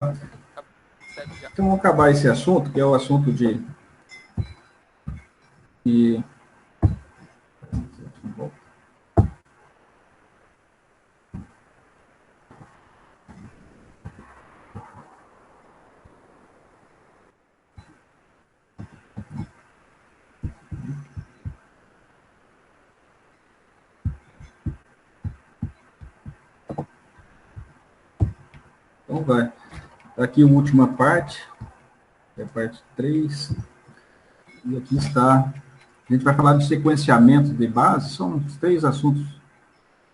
Então, vamos acabar esse assunto, que é o assunto de então, vai. Aqui a última parte, que é a parte 3. E aqui está. A gente vai falar de sequenciamento de base, são os 3 assuntos.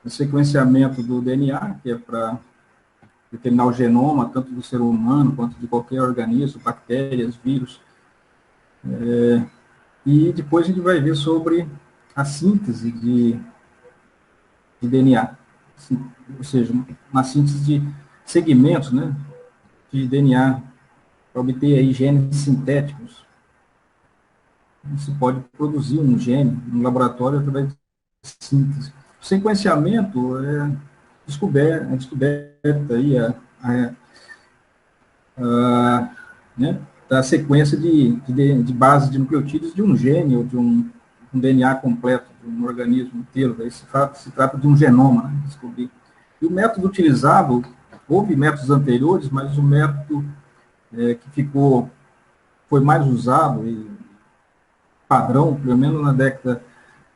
O sequenciamento do DNA, que é para determinar o genoma, tanto do ser humano quanto de qualquer organismo, bactérias, vírus. E depois a gente vai ver sobre a síntese de DNA, ou seja, uma síntese de segmentos, né, de DNA, para obter aí genes sintéticos. Você pode produzir um gene no laboratório através de síntese. O sequenciamento é descoberta aí né, da sequência de base de nucleotídeos de um gene ou de um DNA completo, de um organismo inteiro. Daí se trata de um genoma, né, descobrir. E o método utilizado, houve métodos anteriores, mas o método que foi mais usado e padrão, pelo menos na década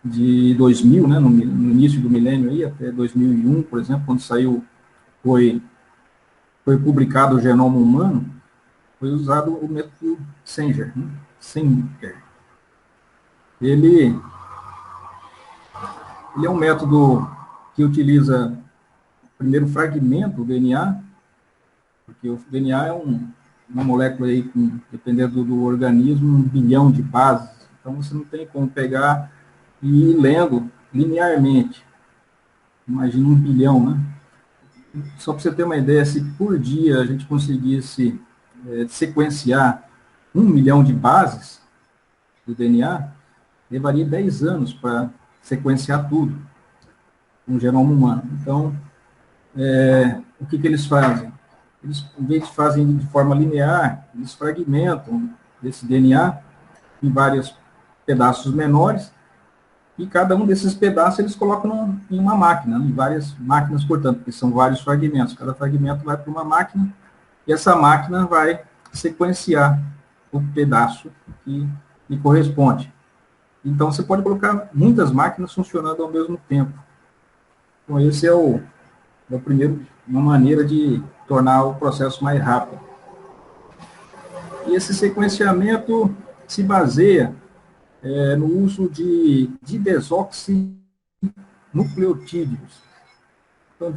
de 2000, né, no início do milênio, aí, até 2001, por exemplo, quando foi publicado o genoma humano, foi usado o método Sanger. Né? Sanger. Ele é um método que utiliza primeiro o fragmento do DNA, porque o DNA é uma molécula aí, dependendo do organismo, 1 bilhão de bases. Então, você não tem como pegar e ir lendo linearmente. Imagina 1 bilhão, né? Só para você ter uma ideia, se por dia a gente conseguisse sequenciar 1 milhão de bases do DNA, levaria 10 anos para sequenciar tudo, um genoma humano. Então, o que eles fazem? Eles, em vez de fazem de forma linear, eles fragmentam esse DNA em vários pedaços menores, e cada um desses pedaços eles colocam em uma máquina, em várias máquinas, portanto, porque são vários fragmentos. Cada fragmento vai para uma máquina, e essa máquina vai sequenciar o pedaço que lhe corresponde. Então, você pode colocar muitas máquinas funcionando ao mesmo tempo. Então, esse é o primeiro, uma maneira de tornar o processo mais rápido. E esse sequenciamento se baseia no uso de didesoxinucleotídeos. Então,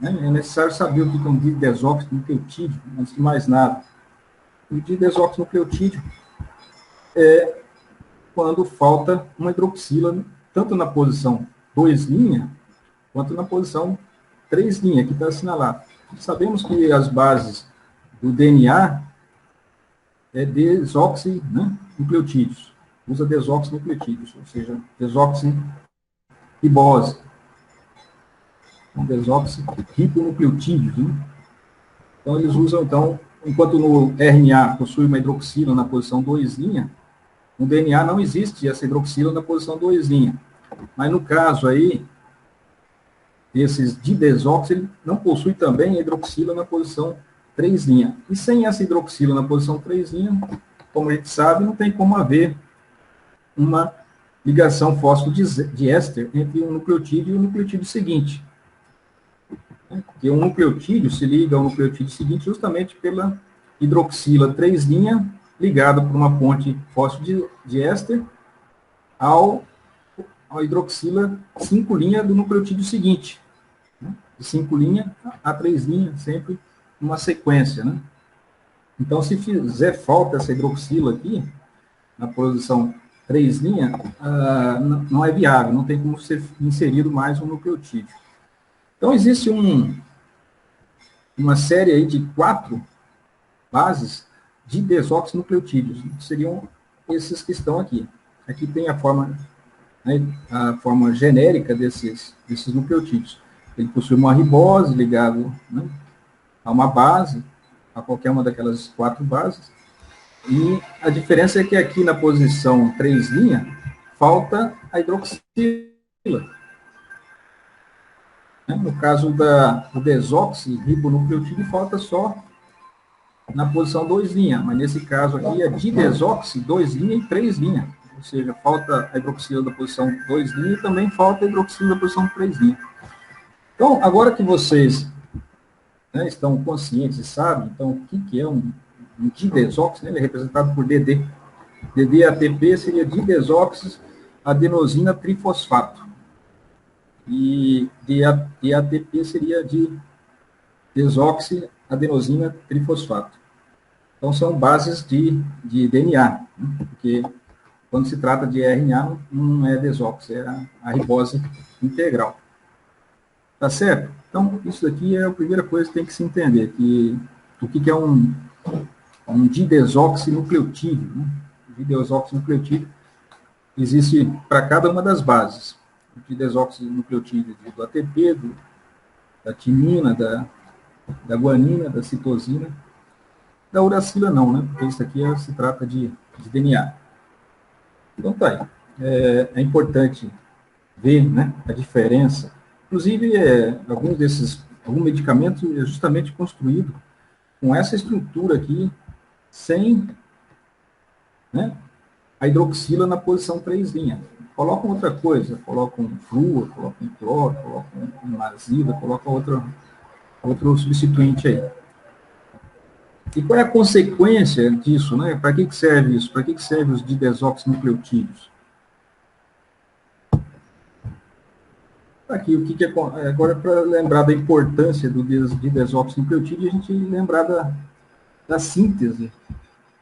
né, é necessário saber o que é um didesoxinucleotídeo, antes de mais nada. O didesoxinucleotídeo é quando falta uma hidroxila, tanto na posição 2', quanto na posição 3', que está assinalado. Sabemos que as bases do DNA é desoxinucleotídeos. Usa desoxinucleotídeos, ou seja, desoxirribose. Então, desoxirribonucleotídeos. Né? Então, eles usam, enquanto no RNA possui uma hidroxila na posição 2', no DNA não existe essa hidroxila na posição 2'. Mas no caso aí, esses didesox, ele não possui também a hidroxila na posição 3'. E sem essa hidroxila na posição 3', como a gente sabe, não tem como haver uma ligação fosfodiéster entre um nucleotídeo e o nucleotídeo seguinte. Porque um nucleotídeo se liga ao nucleotídeo seguinte justamente pela hidroxila 3' ligada por uma ponte fosfodiéster ao hidroxila 5' do nucleotídeo seguinte. De 5' a 3', sempre uma sequência. Né? Então, se fizer falta essa hidroxila aqui, na posição 3', não é viável, não tem como ser inserido mais um nucleotídeo. Então, existe uma série aí de 4 bases de desoxinucleotídeos, que seriam esses que estão aqui. Aqui tem a forma genérica desses nucleotídeos. Ele possui uma ribose ligado, né, a uma base, a qualquer uma daquelas 4 bases, e a diferença é que aqui na posição 3' falta a hidroxila. No caso do desoxirribonucleotídeo, falta só na posição 2', mas nesse caso aqui é didesoxi, 2' e 3', ou seja, falta a hidroxila da posição 2' e também falta a hidroxila da posição 3'. Então, agora que vocês, né, estão conscientes e sabem, então, o que é um didesoxi, né, ele é representado por DD. DD-ATP seria didesoxiadenosina trifosfato. E DATP seria de desoxiadenosina trifosfato. Então, são bases de DNA, né? Porque quando se trata de RNA, não é desox, é a ribose integral. Tá certo? Então, isso daqui é a primeira coisa que tem que se entender, que o que é um didesoxinucleotídeo, né? O didesoxinucleotídeo existe para cada uma das bases. O didesoxinucleotídeo do ATP, da timina, da guanina, da citosina. Da uracila não, né? Porque isso aqui se trata de DNA. Então tá aí. É importante ver, né, a diferença. Inclusive, algum medicamento é justamente construído com essa estrutura aqui, sem, né, a hidroxila na posição 3'. Colocam outra coisa, colocam flúor, colocam cloro, colocam azida, colocam outro substituinte aí. E qual é a consequência disso, né? Para que serve isso? Para que servem os didesoxinucleotídeos? Aqui, o que é... Agora, para lembrar da importância do didesoxinucleotídeo, a gente lembrar da síntese,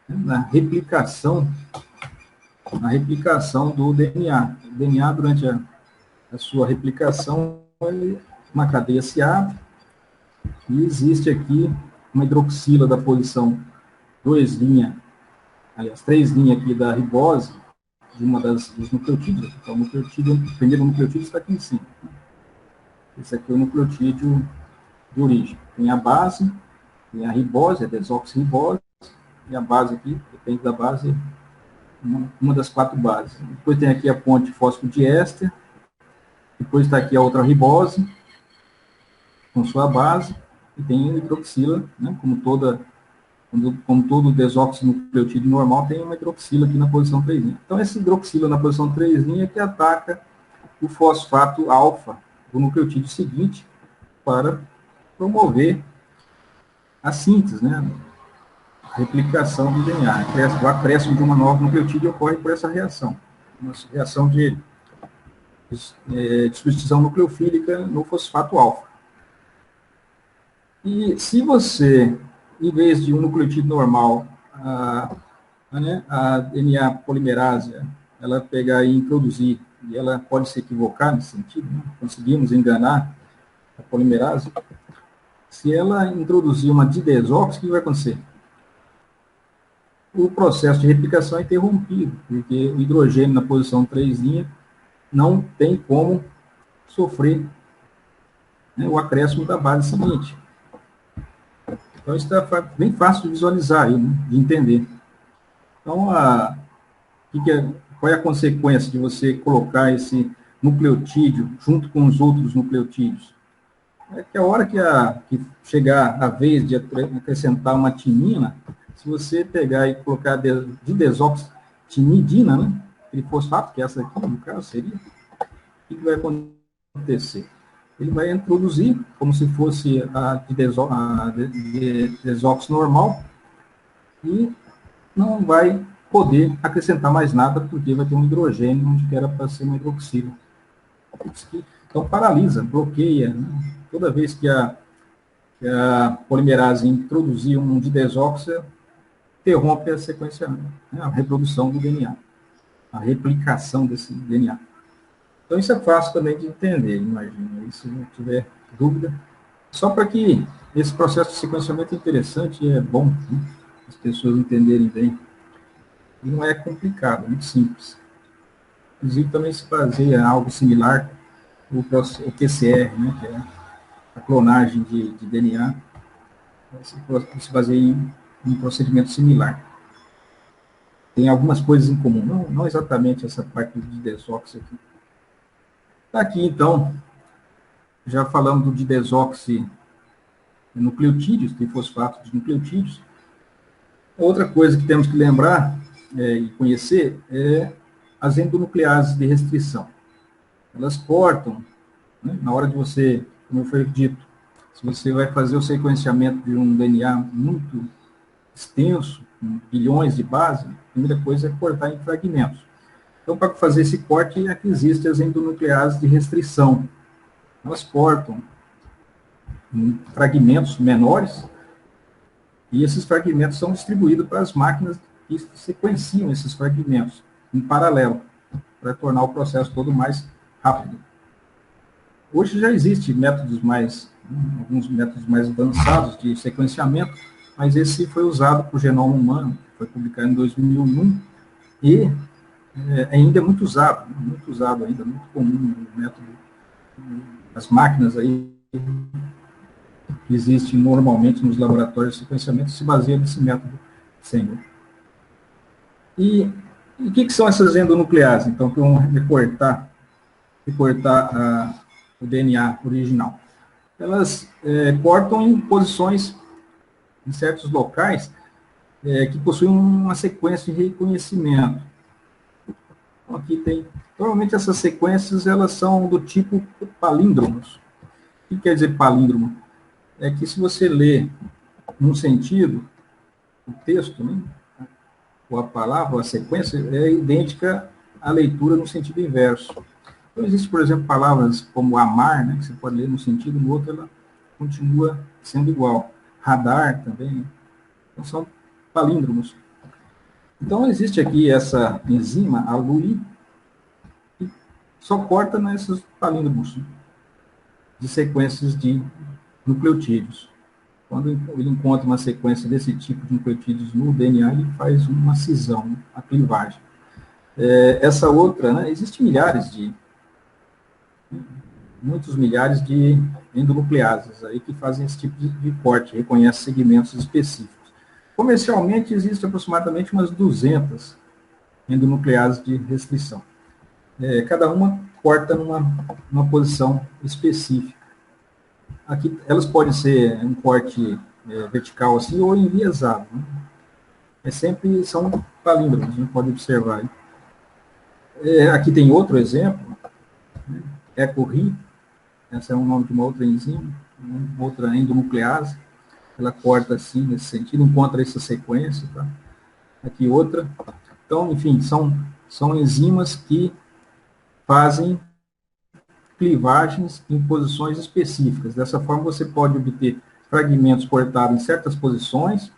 né? na replicação do DNA. O DNA, durante a sua replicação, uma cadeia se abre, e existe aqui uma hidroxila da posição 2', aliás, 3' aqui da ribose, de uma dos nucleotídeos. Então, o primeiro nucleotídeo está aqui em cima. Esse aqui é o nucleotídeo de origem. Tem a base, tem a ribose, a desoxirribose, e a base aqui, depende da base, uma das 4 bases. Depois tem aqui a ponte fosfodiéster, depois está aqui a outra ribose, com sua base, e tem a hidroxila, né, como todo desoxinucleotídeo normal, tem uma hidroxila aqui na posição 3'. Então, essa hidroxila na posição 3' é que ataca o fosfato alfa do nucleotídeo seguinte para promover a síntese, né? A replicação do DNA. O acréscimo de uma nova nucleotídeo ocorre por essa reação. Uma reação de substituição nucleofílica no fosfato alfa. E se você, em vez de um nucleotídeo normal, a DNA polimerase, ela pegar e introduzir, e ela pode se equivocar nesse sentido, né? Conseguimos enganar a polimerase. Se ela introduzir uma didesox, o que vai acontecer? O processo de replicação é interrompido, porque o hidrogênio na posição 3' não tem como sofrer, né, o acréscimo da base seguinte. Então, isso está bem fácil de visualizar aí, né, de entender. Então, qual é a consequência de você colocar esse nucleotídeo junto com os outros nucleotídeos? É que a hora que chegar a vez de acrescentar uma timina, se você pegar e colocar didesoxtimidina, né, trifosfato, que é essa aqui, no caso, seria, o que vai acontecer? Ele vai introduzir, como se fosse a desox normal, e não vai poder acrescentar mais nada, porque vai ter um hidrogênio onde era para ser uma hidroxila. Então, paralisa, bloqueia, né? Toda vez que a polimerase introduzir um didesox, interrompe a sequência, né? A reprodução do DNA, a replicação desse DNA. Então, isso é fácil também de entender, imagina. E se não tiver dúvida, só para que esse processo de sequenciamento é interessante e é bom, né, as pessoas entenderem bem. E não é complicado, é muito simples. Inclusive, também se baseia em algo similar o PCR, né, que é a clonagem de DNA, se baseia em um procedimento similar. Tem algumas coisas em comum, não exatamente essa parte de desoxi aqui. Tá aqui, então, já falando de desoxi nucleotídeos, tem fosfato de nucleotídeos. Outra coisa que temos que lembrar e conhecer é as endonucleases de restrição. Elas cortam, né, na hora de você, como foi dito, se você vai fazer o sequenciamento de um DNA muito extenso, com bilhões de bases, a primeira coisa é cortar em fragmentos. Então, para fazer esse corte, é que existem as endonucleases de restrição. Elas cortam em fragmentos menores, e esses fragmentos são distribuídos para as máquinas que sequenciam esses fragmentos em paralelo, para tornar o processo todo mais rápido. Hoje já existem alguns métodos mais avançados de sequenciamento, mas esse foi usado para o genoma humano, foi publicado em 2001, e ainda é muito usado ainda, muito comum o método. As máquinas aí que existem normalmente nos laboratórios de sequenciamento se baseiam nesse método Sanger. E o que são essas endonucleases, então, que vão recortar o DNA original? Elas cortam em posições, em certos locais, que possuem uma sequência de reconhecimento. Então, aqui tem... Normalmente essas sequências, elas são do tipo palíndromos. O que quer dizer palíndromo? É que se você lê num sentido, o texto, né, ou a palavra, ou a sequência, é idêntica à leitura no sentido inverso. Então, existe, por exemplo, palavras como amar, né, que você pode ler num sentido, no outro ela continua sendo igual. Radar também. Então, são palíndromos. Então, existe aqui essa enzima, a LUI, que só corta nesses palíndromos de sequências de nucleotídeos. Quando ele encontra uma sequência desse tipo de nucleotídeos no DNA, ele faz uma cisão, a clivagem. Essa outra, né, existem muitos milhares de endonucleases aí que fazem esse tipo de corte, reconhecem segmentos específicos. Comercialmente, existem aproximadamente umas 200 endonucleases de restrição. Cada uma corta numa posição específica. Aqui, elas podem ser um corte vertical assim, ou enviesado. Né? Sempre são palíndromos, a gente pode observar. Aqui tem outro exemplo, né? EcoRI, esse é o nome de uma outra enzima, outra endonuclease, ela corta assim, nesse sentido, encontra essa sequência, tá? Aqui outra. Então, enfim, são enzimas que fazem clivagens em posições específicas. Dessa forma, você pode obter fragmentos cortados em certas posições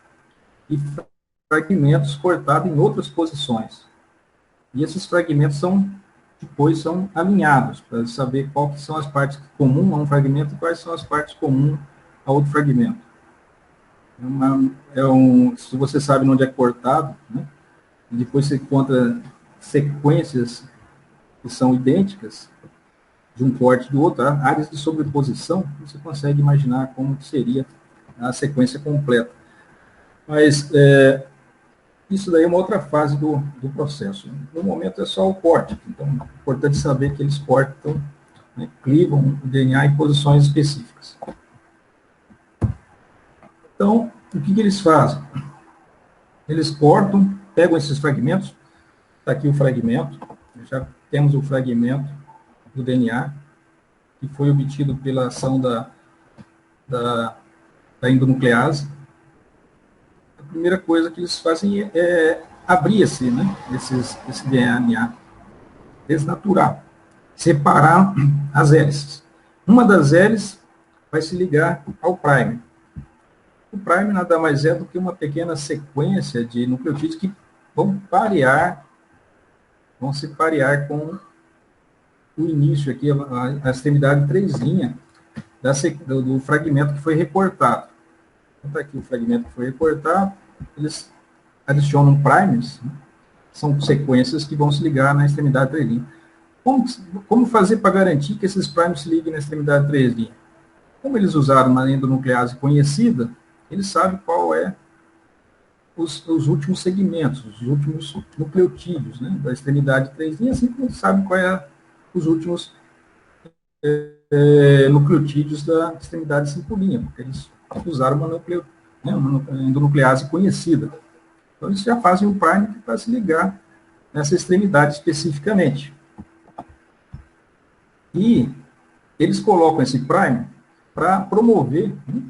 e fragmentos cortados em outras posições. E esses fragmentos depois são alinhados, para saber quais são as partes comuns a um fragmento e quais são as partes comuns a outro fragmento. Se você sabe onde é cortado, né, e depois você encontra sequências que são idênticas, de um corte do outro, áreas de sobreposição, você consegue imaginar como seria a sequência completa. Mas isso daí é uma outra fase do processo. No momento é só o corte, então é importante saber que eles cortam, né, clivam o DNA em posições específicas. Então, o que eles fazem? Eles cortam, pegam esses fragmentos, está aqui o fragmento, já temos o fragmento do DNA, que foi obtido pela ação da endonuclease. A primeira coisa que eles fazem é abrir esse DNA, desnaturar, separar as hélices. Uma das hélices vai se ligar ao primer. O primer nada mais é do que uma pequena sequência de nucleotídeos que vão se parear com o início aqui, a extremidade 3' do fragmento que foi recortado. Então, tá aqui o fragmento que foi recortado, eles adicionam primers, né? São sequências que vão se ligar na extremidade 3'. Como fazer para garantir que esses primers se liguem na extremidade 3'? Como eles usaram uma endonuclease conhecida, ele sabe qual é os últimos segmentos, os últimos nucleotídeos, né, da extremidade 3', assim como ele sabe qual é os últimos nucleotídeos da extremidade 5', porque eles usaram uma endonuclease conhecida. Então, eles já fazem um prime para se ligar nessa extremidade especificamente. E eles colocam esse prime para promover, né,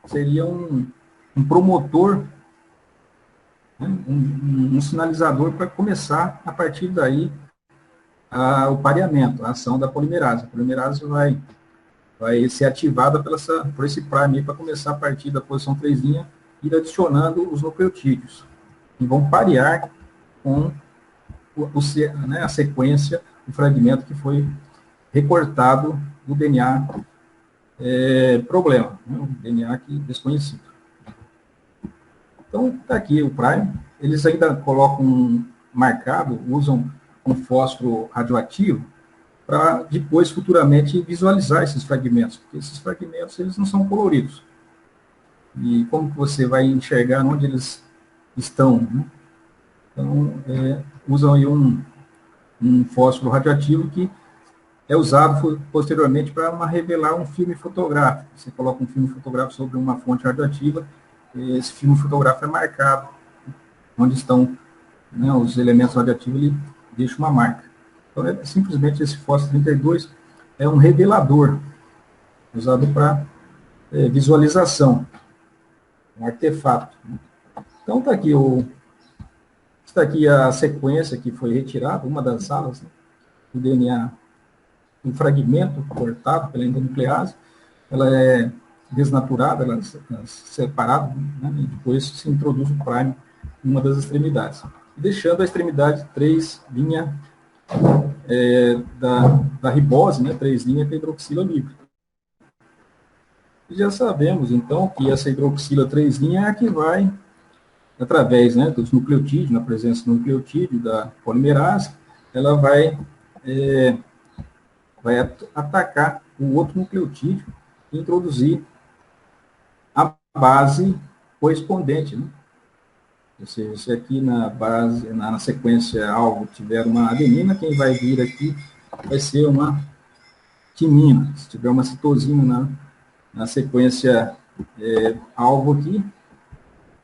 seria um promotor, né, um sinalizador para começar, a partir daí, o pareamento, a ação da polimerase. A polimerase vai ser ativada por esse prime para começar a partir da posição 3', ir adicionando os nucleotídeos, que vão parear com a sequência, o fragmento que foi recortado do DNA problema, né, o DNA desconhecido. Então, está aqui o prime. Eles ainda colocam marcado, usam um fósforo radioativo para depois, futuramente, visualizar esses fragmentos, porque esses fragmentos eles não são coloridos. E como que você vai enxergar onde eles estão, né? Então, usam aí um fósforo radioativo que é usado posteriormente para revelar um filme fotográfico. Você coloca um filme fotográfico sobre uma fonte radioativa, e esse filme fotográfico é marcado. Onde estão, né, os elementos radioativos, ele deixa uma marca. Então, simplesmente esse fósforo 32 é um revelador, usado para visualização, um artefato. Então, está aqui a sequência que foi retirada, uma das salas, né, do DNA, um fragmento cortado pela endonuclease, ela é desnaturada, ela é separada, né, e depois se introduz o prime em uma das extremidades, deixando a extremidade 3' da ribose, né, 3' com a hidroxila livre. E já sabemos, então, que essa hidroxila 3' é a que vai, através, né, dos nucleotídeos, na presença do nucleotídeo da polimerase, ela vai atacar o outro nucleotídeo e introduzir a base correspondente, né? Ou seja, se aqui na base, na sequência alvo tiver uma adenina, quem vai vir aqui vai ser uma timina. Se tiver uma citosina na sequência alvo aqui,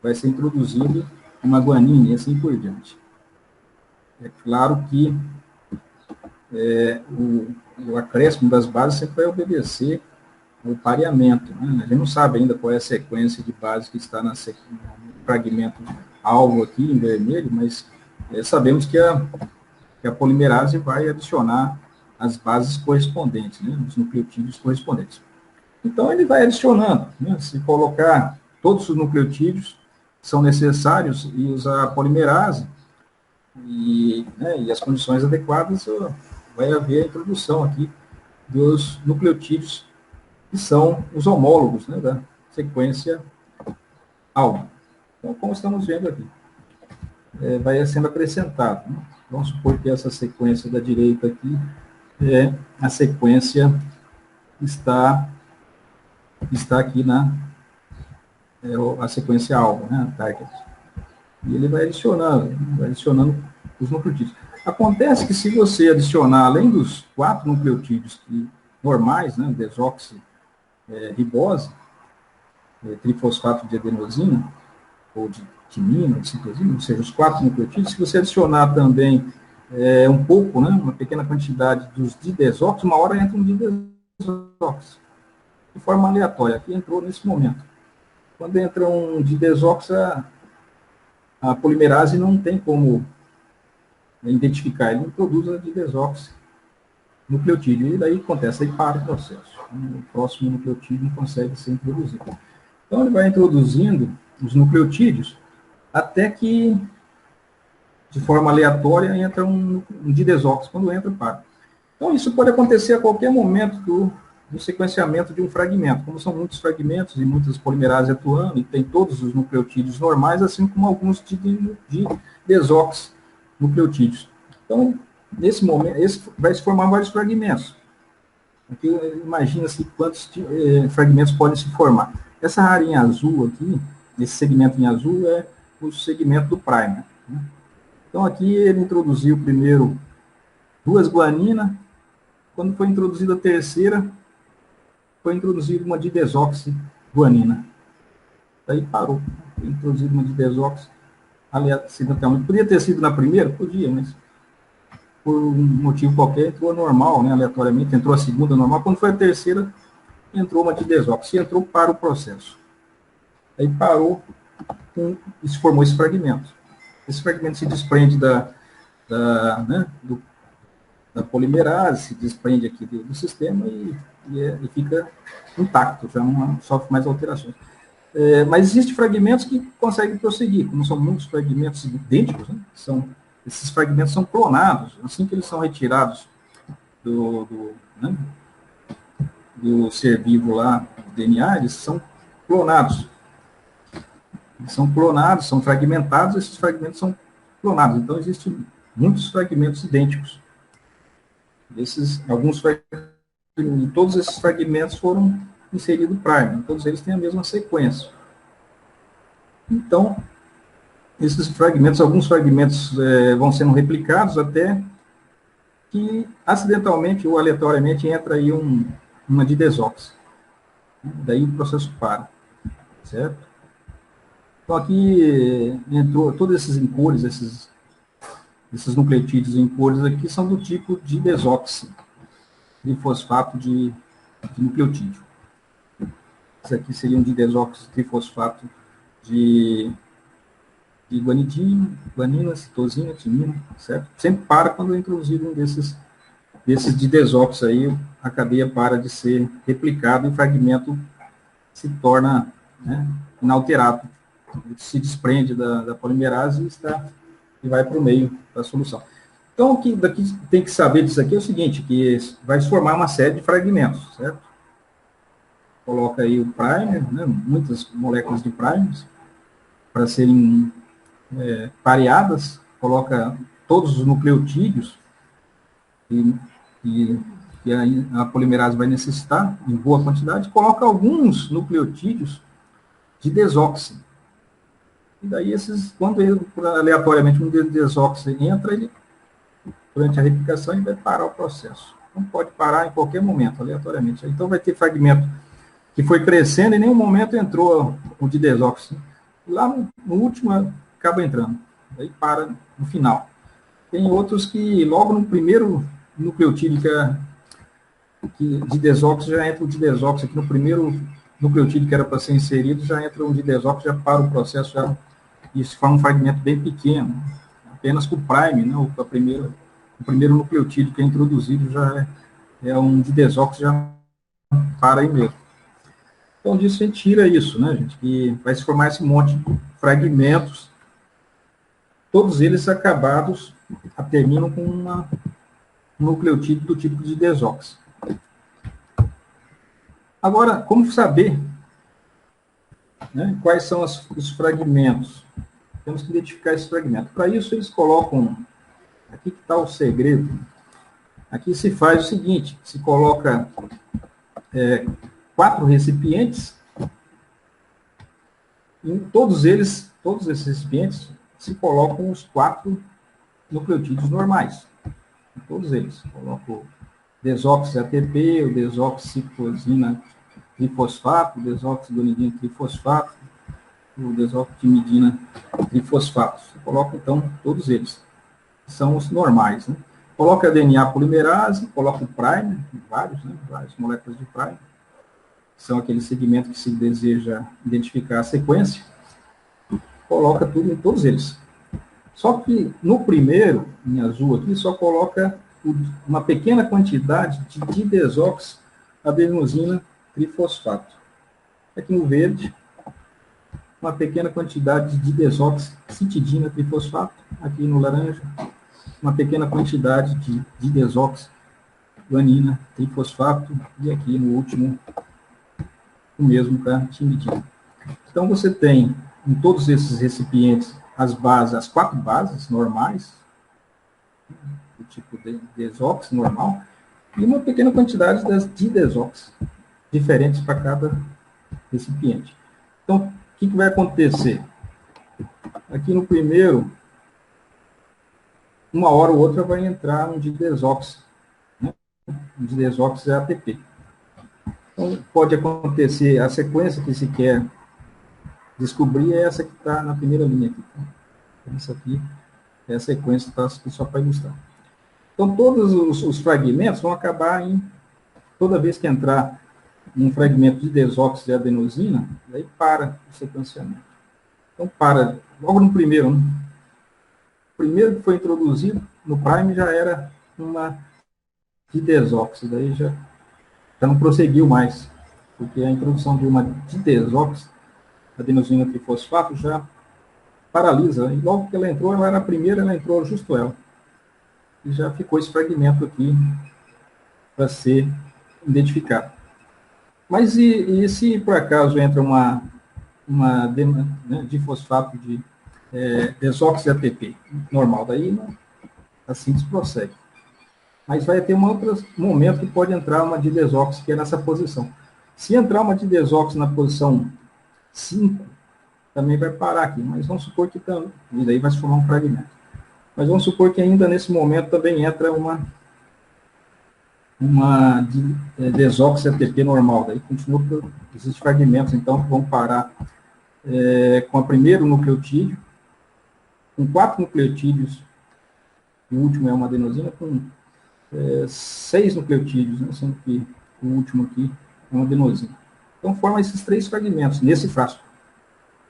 vai ser introduzido uma guanina e assim por diante. É claro que o acréscimo das bases sempre vai obedecer o pareamento, né? A gente não sabe ainda qual é a sequência de base que está no fragmento alvo aqui em vermelho, mas sabemos que a polimerase vai adicionar as bases correspondentes, né, os nucleotídeos correspondentes. Então, ele vai adicionando, né, se colocar todos os nucleotídeos que são necessários e usar a polimerase e as condições adequadas, vai haver a introdução aqui dos nucleotídeos que são os homólogos, né, da sequência alvo. Então, como estamos vendo aqui, vai sendo acrescentado, né? Vamos supor que essa sequência da direita aqui é a sequência que está aqui a sequência alvo, né, a target. E ele vai adicionando os nucleotídeos. Acontece que se você adicionar, além dos 4 nucleotídeos normais, né, desoxirribose, trifosfato de adenosina, ou de timina, de citosina, ou seja, os 4 nucleotídeos, se você adicionar também um pouco, né, uma pequena quantidade dos didesox, uma hora entra um didesox, de forma aleatória, aqui entrou nesse momento. Quando entra um didesox, a polimerase não tem como identificar, ele não produz a didesox nucleotídeo, e daí acontece, aí para o processo. O próximo nucleotídeo não consegue ser introduzido. Então, ele vai introduzindo os nucleotídeos até que, de forma aleatória, entra um didesox. Quando entra, para. Então, isso pode acontecer a qualquer momento do sequenciamento de um fragmento. Como são muitos fragmentos e muitas polimerases atuando, e tem todos os nucleotídeos normais, assim como alguns de desox nucleotídeos. Então, nesse momento, vai se formar vários fragmentos. Aqui, imagina-se quantos fragmentos podem se formar. Essa área em azul aqui, esse segmento em azul é o segmento do primer, né? Então, aqui ele introduziu primeiro 2 guaninas. Quando foi introduzida a terceira, foi introduzida uma didesoxiguanina. Daí parou. Foi introduzida uma didesoxi acidentalmente. Podia ter sido na primeira? Podia, mas por um motivo qualquer entrou normal, né, aleatoriamente. Entrou a segunda normal. Quando foi a terceira, entrou uma didesoxi. E entrou para o processo. Aí parou e se formou esse fragmento. Esse fragmento se desprende né, da polimerase, se desprende aqui do sistema e fica intacto, já não sofre mais alterações. Mas existem fragmentos que conseguem prosseguir, como são muitos fragmentos idênticos, né, esses fragmentos são clonados, assim que eles são retirados né, do ser vivo lá, do DNA, eles são clonados. Eles são clonados, são fragmentados, esses fragmentos são clonados. Então, existem muitos fragmentos idênticos. Todos esses fragmentos foram inseridos primer, todos eles têm a mesma sequência. Então, esses fragmentos, alguns fragmentos vão sendo replicados até que acidentalmente ou aleatoriamente entra aí uma didesoxi. Daí o processo para, certo? Então, aqui entrou todos esses encores, esses nucleotídeos encores aqui são do tipo de desoxi, de fosfato de nucleotídeo. Esse aqui seria um didesoxi trifosfato de guanina, citosina, timina, certo? Sempre para quando é introduzido um desses didesoxi aí, a cadeia para de ser replicada e o fragmento se torna, né, inalterado. Ele se desprende da polimerase e vai para o meio da solução. Então, o que daqui tem que saber disso aqui é o seguinte, que vai se formar uma série de fragmentos, certo? Coloca aí o primer, né, muitas moléculas de primers, para serem pareadas, coloca todos os nucleotídeos que a polimerase vai necessitar, em boa quantidade, coloca alguns nucleotídeos de desoxi. E daí, quando aleatoriamente um desoxi entra, durante a replicação, ele vai parar o processo. Não pode parar em qualquer momento, aleatoriamente. Então, vai ter fragmento que foi crescendo e em nenhum momento entrou o de desoxi. Lá no último, acaba entrando. Aí para no final. Tem outros que, logo no primeiro nucleotídeo de desoxi, já entra o de desoxi. Aqui no primeiro nucleotídeo que era para ser inserido, já entra o de desoxi, já para o processo, e se forma um fragmento bem pequeno. Apenas com o prime, né, o primeiro nucleotídeo que é introduzido já é um de desoxi, já para aí mesmo. Então, disso a gente tira isso, né, gente, que vai se formar esse monte de fragmentos, todos eles acabados, terminam com um nucleotídeo do tipo de desoxi. Agora, como saber, né, quais são os fragmentos? Temos que identificar esses fragmentos. Para isso, eles colocam, aqui que está o segredo, aqui se faz o seguinte, se coloca 4 recipientes, e em todos esses recipientes, se colocam os 4 nucleotídeos normais. Em todos eles. Coloco o desoxi-ATP, o desoxicitosina trifosfato, o desoxigonidina trifosfato, o desoxitimidina trifosfato. Você coloca, então, todos eles. São os normais, né? Coloca a DNA polimerase, coloca o primer, várias moléculas de primer. São aqueles segmentos que se deseja identificar a sequência. Coloca tudo em todos eles. Só que no primeiro, em azul aqui, só coloca uma pequena quantidade de didesoxiadenosina trifosfato. Aqui no verde, uma pequena quantidade de didesoxicitidina trifosfato. Aqui no laranja, uma pequena quantidade de didesoxiguanina trifosfato. E aqui no último, o mesmo para timidina. Então, você tem em todos esses recipientes as 4 bases normais, do tipo de desoxi normal, e uma pequena quantidade das didesoxi, diferentes para cada recipiente. Então, o que vai acontecer? Aqui no primeiro, uma hora ou outra vai entrar um didesox, né? Um didesox é ATP. Então, pode acontecer, a sequência que se quer descobrir é essa que está na primeira linha aqui. Então, essa aqui é a sequência que está só para ilustrar. Então, todos os fragmentos vão acabar em, toda vez que entrar um fragmento de desóxido de adenosina, aí para o sequenciamento. Então, para, logo no primeiro, né? O primeiro que foi introduzido no Prime já era uma de desóxido, aí já não prosseguiu mais, porque a introdução de uma de desóxido, adenosina trifosfato, já paralisa. E logo que ela entrou, ela era a primeira, ela entrou justo ela. E já ficou esse fragmento aqui para ser identificado. Mas e se por acaso entra uma né, difosfato de desóxido ATP normal, daí não, a síntese prossegue. Mas vai ter um outro momento que pode entrar uma de desóxido que é nessa posição. Se entrar uma de desóxido na posição 5, também vai parar aqui, mas vamos supor que também, e daí vai se formar um fragmento. Mas vamos supor que ainda nesse momento também entra uma de desóxido ATP normal, daí continua, existem fragmentos, então vão parar com o primeiro nucleotídeo, com 4 nucleotídeos, e o último é uma adenosina, com 6 nucleotídeos, né, sendo que o último aqui é uma adenosina. Então forma esses 3 fragmentos nesse frasco.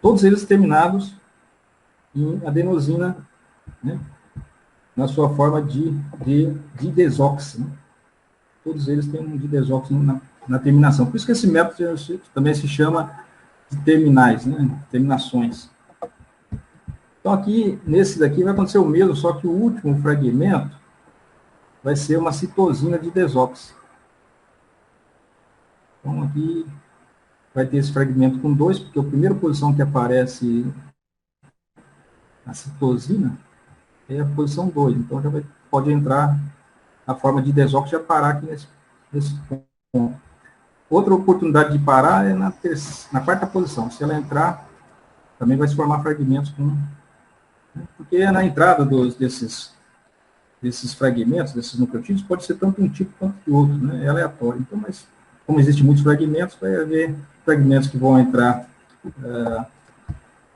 Todos eles terminados em adenosina, né, na sua forma de desóxido. Né? Todos eles têm um didesóxido na terminação. Por isso que esse método também se chama de terminais, né? Terminações. Então, aqui, nesse daqui, vai acontecer o mesmo, só que o último fragmento vai ser uma citosina de desóxido. Então, aqui vai ter esse fragmento com 2, porque a primeira posição que aparece a citosina é a posição 2. Então, já pode entrar a forma de desóxido já parar aqui nesse ponto. Outra oportunidade de parar é na 4ª posição. Se ela entrar, também vai se formar fragmentos com... Né, porque na entrada desses fragmentos, desses nucleotídeos, pode ser tanto um tipo quanto que outro, né? É aleatório. Então, mas como existem muitos fragmentos, vai haver fragmentos que vão entrar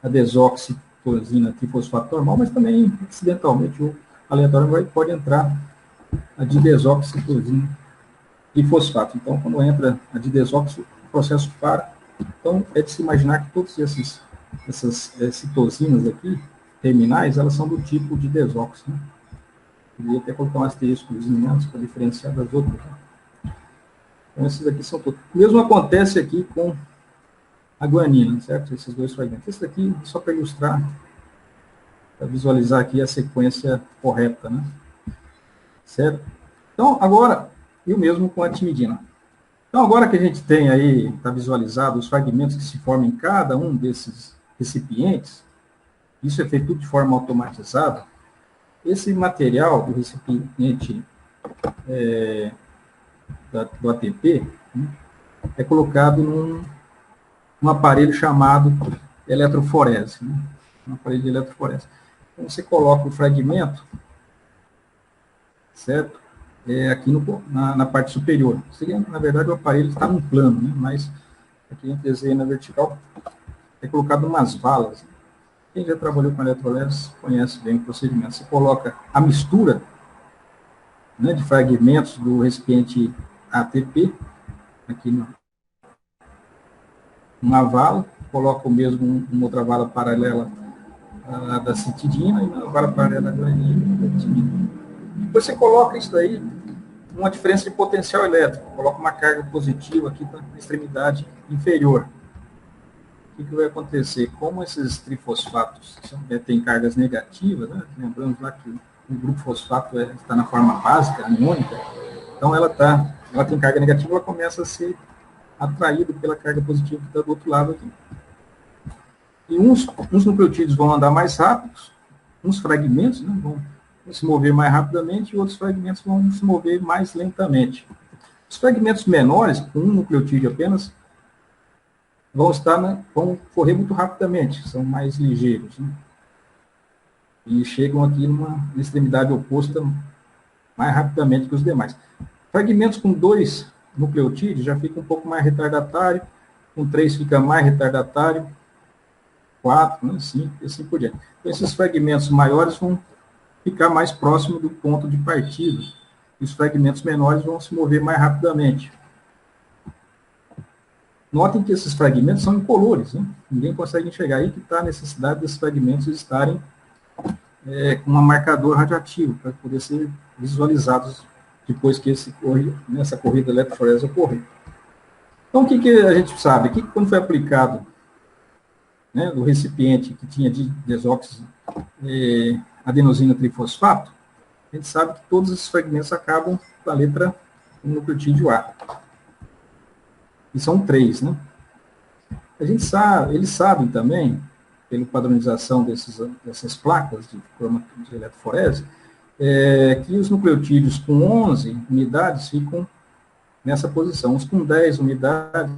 a desoxitosina trifosfato normal, mas também, acidentalmente, ou aleatório, pode entrar a didesoxitosina trifosfato. Então, quando entra a didesoxi, o processo para. Então, é de se imaginar que todas essas citosinas aqui, terminais, elas são do tipo de desóxido. Né? Poderia até colocar um asteriscozinho antes para diferenciar das outras. Né? Então, esses aqui são todos. O mesmo acontece aqui com a guanina, certo? Esses 2 fragmentos. Esse daqui, só para ilustrar, para visualizar aqui a sequência correta, né? Certo? Então, agora, e o mesmo com a timidina. Então, agora que a gente tem aí, está visualizado os fragmentos que se formam em cada um desses recipientes, isso é feito tudo de forma automatizada, esse material do recipiente do ATP, né, é colocado num aparelho chamado eletroforese, né, um aparelho de eletroforese. Então, você coloca o fragmento, certo? Aqui na parte superior. Seria, na verdade, o aparelho está num plano, né? Mas aqui a gente desenha na vertical, é colocado umas valas. Quem já trabalhou com eletrolese conhece bem o procedimento. Você coloca a mistura, né, de fragmentos do recipiente ATP, aqui numa vala, coloca o mesmo uma outra vala paralela da citidina e uma vala paralela da timidina. Depois você coloca isso daí, uma diferença de potencial elétrico, coloca uma carga positiva aqui na extremidade inferior. O que vai acontecer? Como esses trifosfatos têm cargas negativas, né? Lembrando lá que o grupo fosfato está na forma básica, aniônica, então ela tem carga negativa, ela começa a ser atraída pela carga positiva que está do outro lado aqui. E uns nucleotídeos vão andar mais rápidos, uns fragmentos, né, vão se mover mais rapidamente e outros fragmentos vão se mover mais lentamente. Os fragmentos menores, com um nucleotídeo apenas, vão correr muito rapidamente, são mais ligeiros, né? E chegam aqui numa extremidade oposta mais rapidamente que os demais. Fragmentos com 2 nucleotídeos já fica um pouco mais retardatário, com 3 fica mais retardatário, 4, né, 5 e assim por diante. Então, esses fragmentos maiores vão ficar mais próximo do ponto de partida, e os fragmentos menores vão se mover mais rapidamente. Notem que esses fragmentos são incolores, né? Ninguém consegue enxergar aí que está a necessidade desses fragmentos estarem com um marcador radioativo, para poder ser visualizados depois que nessa corrida eletroforese ocorrer. Então, o que a gente sabe? Que quando foi aplicado, né, no recipiente que tinha desóxido adenosina trifosfato, a gente sabe que todos esses fragmentos acabam com a letra nucleotídeo A. E são 3, né? A gente sabe, eles sabem também, pela padronização dessas placas de eletroforese, que os nucleotídeos com 11 unidades ficam nessa posição. Os com 10 unidades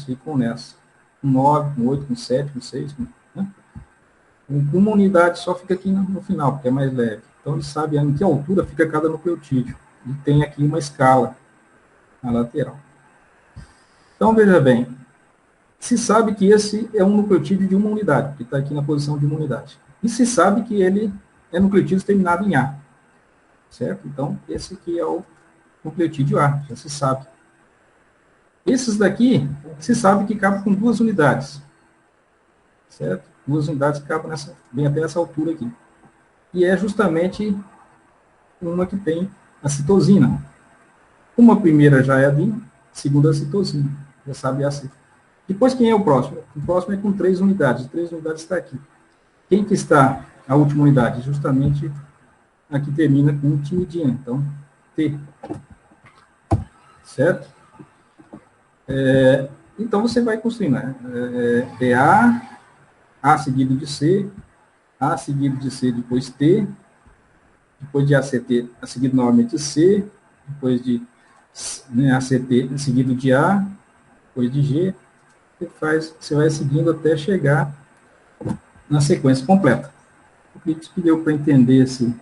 ficam nessa. Com 9, com 8, com 7, com 6. Né? Com uma unidade só fica aqui no final, porque é mais leve. Então, eles sabem em que altura fica cada nucleotídeo. E tem aqui uma escala na lateral. Então, veja bem, se sabe que esse é um nucleotídeo de uma unidade, que está aqui na posição de uma unidade. E se sabe que ele é nucleotídeo terminado em A. Certo? Então, esse aqui é o nucleotídeo A, já se sabe. Esses daqui, se sabe que cabem com 2 unidades. Certo? 2 unidades cabem bem até essa altura aqui. E é justamente uma que tem a citosina. Uma primeira já é a DIN, segunda a citosina. Já sabe a cita. Depois, quem é o próximo? O próximo é com 3 unidades. 3 unidades está aqui. Quem que está a última unidade? Justamente a que termina com timidina. Então, T. Certo? Então, você vai construindo, né? A seguido de C, A seguido de C, depois T, depois de ACT, a seguido novamente C, depois de, né, ACT seguido de A, depois de G, você vai seguindo até chegar na sequência completa. Eu acredito que deu para entender essa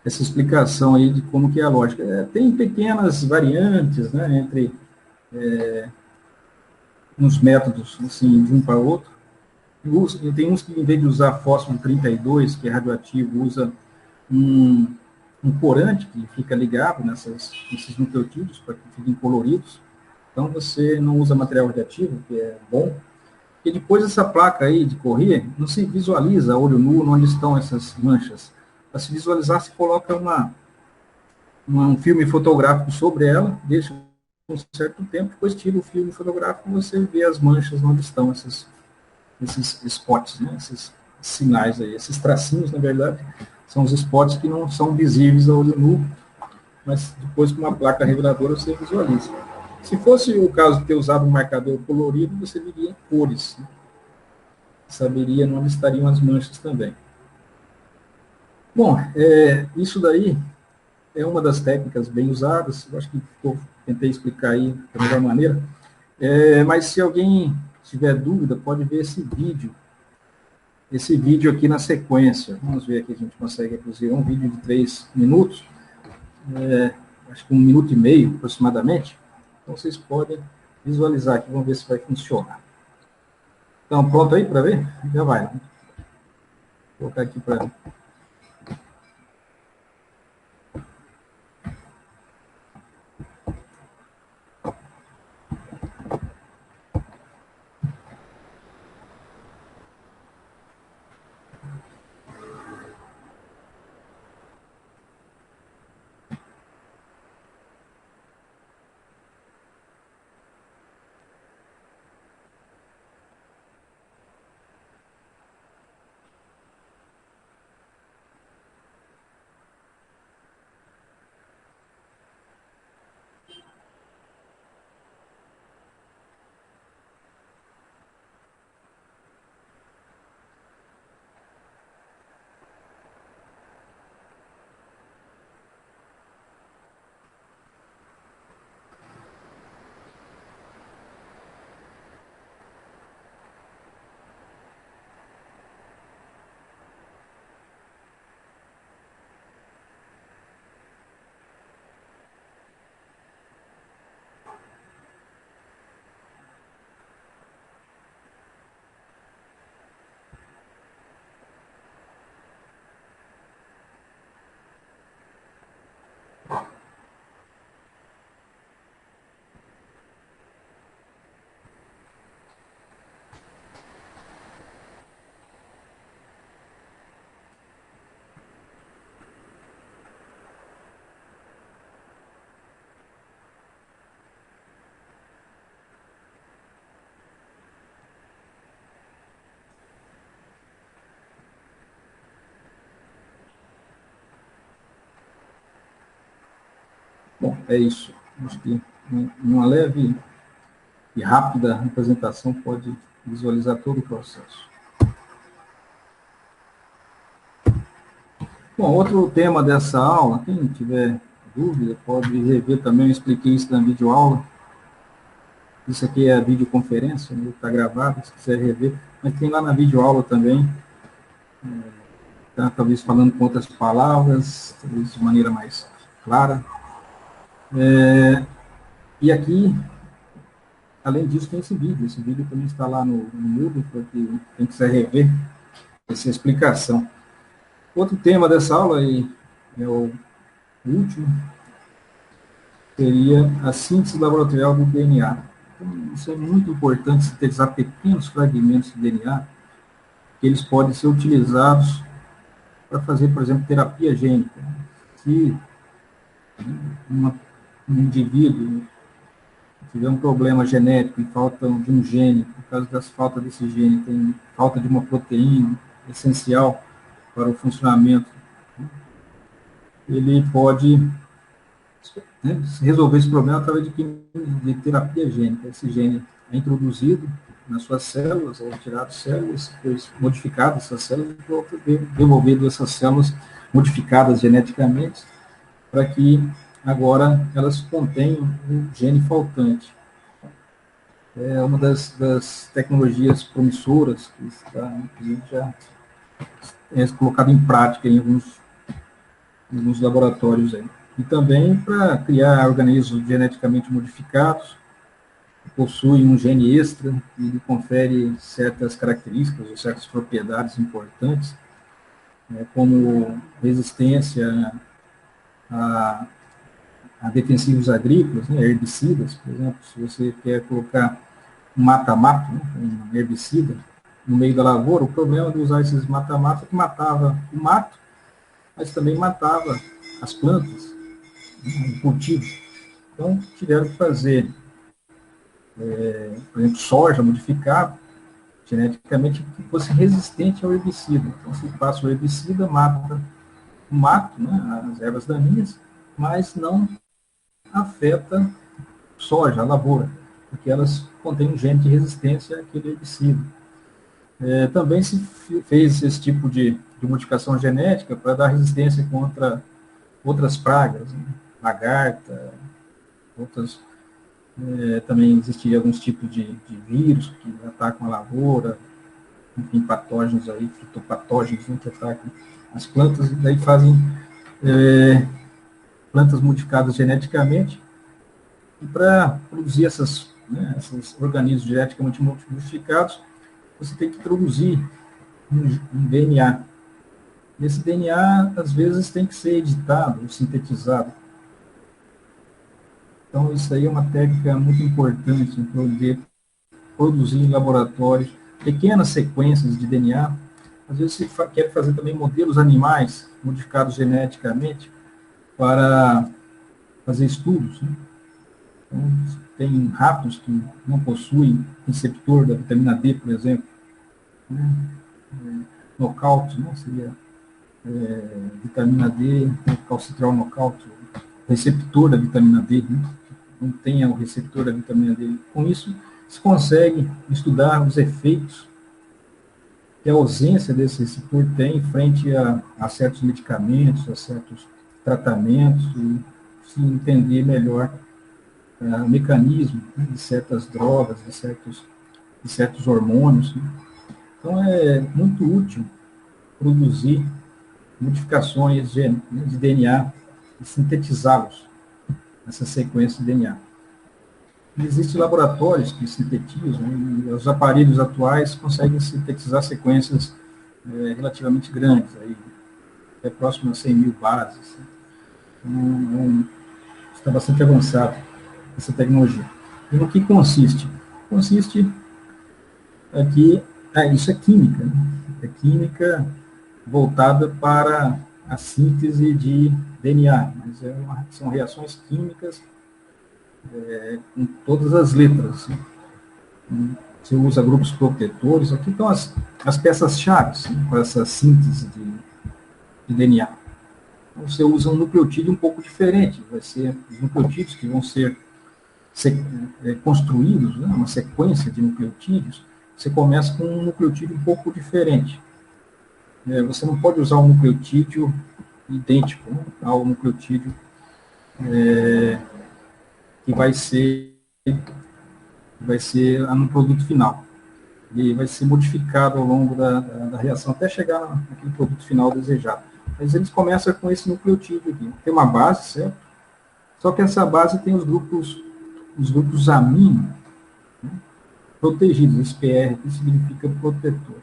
explicação aí de como que é a lógica. Tem pequenas variantes, né, entre uns métodos, assim, de um para outro. Tem uns que, em vez de usar fósforo 32, que é radioativo, usa um, corante que fica ligado nesses nucleotídeos para que fiquem coloridos. Então, você não usa material radioativo, que é bom. E depois essa placa aí de correr, não se visualiza a olho nu onde estão essas manchas. Para se visualizar, se coloca um filme fotográfico sobre ela, deixa um certo tempo, depois tira o filme fotográfico e você vê as manchas onde estão esses spots, né? Esses sinais aí, esses tracinhos, na verdade, são os spots que não são visíveis a olho nu, mas depois com uma placa reveladora você visualiza. Se fosse o caso de ter usado um marcador colorido, você veria cores, né? Saberia onde estariam as manchas também. Bom, isso daí é uma das técnicas bem usadas, eu acho que eu tentei explicar aí da melhor maneira, mas se alguém tiver dúvida, pode ver esse vídeo aqui na sequência. Vamos ver aqui, a gente consegue reproduzir um vídeo de 3 minutos, acho que 1 minuto e meio aproximadamente. Então vocês podem visualizar aqui, vamos ver se vai funcionar. Então, pronto aí para ver? Já vai. Vou colocar aqui para... Bom, é isso. Acho que uma leve e rápida apresentação pode visualizar todo o processo. Bom, outro tema dessa aula, quem tiver dúvida, pode rever também, eu expliquei isso na videoaula. Isso aqui é a videoconferência, está gravado, se quiser rever, mas tem lá na videoaula também, tá, talvez falando com outras palavras, talvez de maneira mais clara. E aqui, além disso, tem esse vídeo também está lá no Moodle, para quem quiser rever essa explicação. Outro tema dessa aula, e é o último, seria a síntese laboratorial do DNA. Então, isso é muito importante, sintetizar pequenos fragmentos de DNA, que eles podem ser utilizados para fazer, por exemplo, terapia gênica. Se um indivíduo tiver um problema genético e falta de um gene, por causa da falta desse gene, tem falta de uma proteína essencial para o funcionamento, ele pode, né, resolver esse problema através de terapia gênica. Esse gene é introduzido nas suas células, ou tirado células, depois modificado essas células, e devolvido essas células modificadas geneticamente, para que agora elas contenham um gene faltante. É uma das tecnologias promissoras que está, inclusive, já colocada em prática em alguns laboratórios aí. E também para criar organismos geneticamente modificados, que possuem um gene extra e lhe confere certas características ou certas propriedades importantes, né, como resistência a defensivos agrícolas, né, herbicidas, por exemplo. Se você quer colocar um mata-mato, né, um herbicida, no meio da lavoura, o problema de usar esses mata-mato é que matava o mato, mas também matava as plantas, né, o cultivo. Então, tiveram que fazer, por exemplo, soja modificada geneticamente que fosse resistente ao herbicida. Então, se passa o herbicida, mata o mato, né, as ervas daninhas, mas não afeta soja, a lavoura, porque elas contêm um gene de resistência àquele herbicida. Também se fez esse tipo de modificação genética para dar resistência contra outras pragas, né? Lagarta, outras. Também existiam alguns tipos de vírus que atacam a lavoura, enfim, patógenos aí, fitopatógenos, né, que atacam as plantas, e daí fazem plantas modificadas geneticamente, e para produzir esses organismos geneticamente modificados, você tem que introduzir um DNA. Esse DNA, às vezes, tem que ser editado ou sintetizado. Então, isso aí é uma técnica muito importante em poder produzir em laboratórios pequenas sequências de DNA. Às vezes, se quer fazer também modelos animais modificados geneticamente para fazer estudos, né? Então, tem ratos que não possuem receptor da vitamina D, por exemplo, né? Nocaute, né? Seria vitamina D, calcitriol nocaute, receptor da vitamina D, né? Não tenha o receptor da vitamina D. Com isso, se consegue estudar os efeitos que a ausência desse receptor tem frente a certos medicamentos, a certos tratamentos, e se entender melhor o mecanismo, né, de certas drogas, de certos hormônios. Né? Então, é muito útil produzir modificações de DNA e sintetizá-los nessa sequência de DNA. E existem laboratórios que sintetizam, e os aparelhos atuais conseguem sintetizar sequências relativamente grandes, aí, até próximo a 100 mil bases. Então, está bastante avançado essa tecnologia. E no que consiste? Consiste aqui, isso é química, né? É química voltada para a síntese de DNA, mas são reações químicas com todas as letras. Você usa grupos protetores, aqui estão as peças-chave, né, para essa síntese de DNA. você usa um nucleotídeo um pouco diferente. Vai ser os nucleotídeos que vão ser construídos, né, uma sequência de nucleotídeos. Você começa com um nucleotídeo um pouco diferente. Você não pode usar um nucleotídeo idêntico, né, ao nucleotídeo que vai ser no produto final. E vai ser modificado ao longo da reação até chegar naquele produto final desejado. Mas eles começam com esse nucleotídeo aqui. Tem uma base, certo? Só que essa base tem os grupos amino, né, protegidos. Esse PR aqui significa protetor.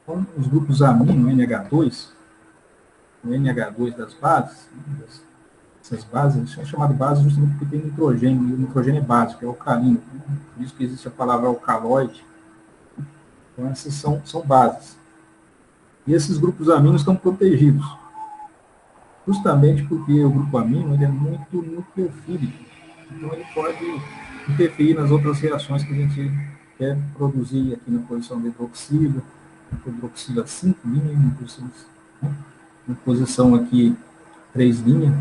Então, os grupos amino, NH2, o NH2 das bases, né, essas bases, são chamadas de bases justamente porque tem nitrogênio, e o nitrogênio é básico, é alcalino. Né? Por isso que existe a palavra alcaloide. Então, essas são bases. E esses grupos aminos estão protegidos, justamente porque o grupo amino ele é muito nucleofílico. Então, ele pode interferir nas outras reações que a gente quer produzir aqui na posição de hidroxila, hidroxila 5', na posição aqui 3'.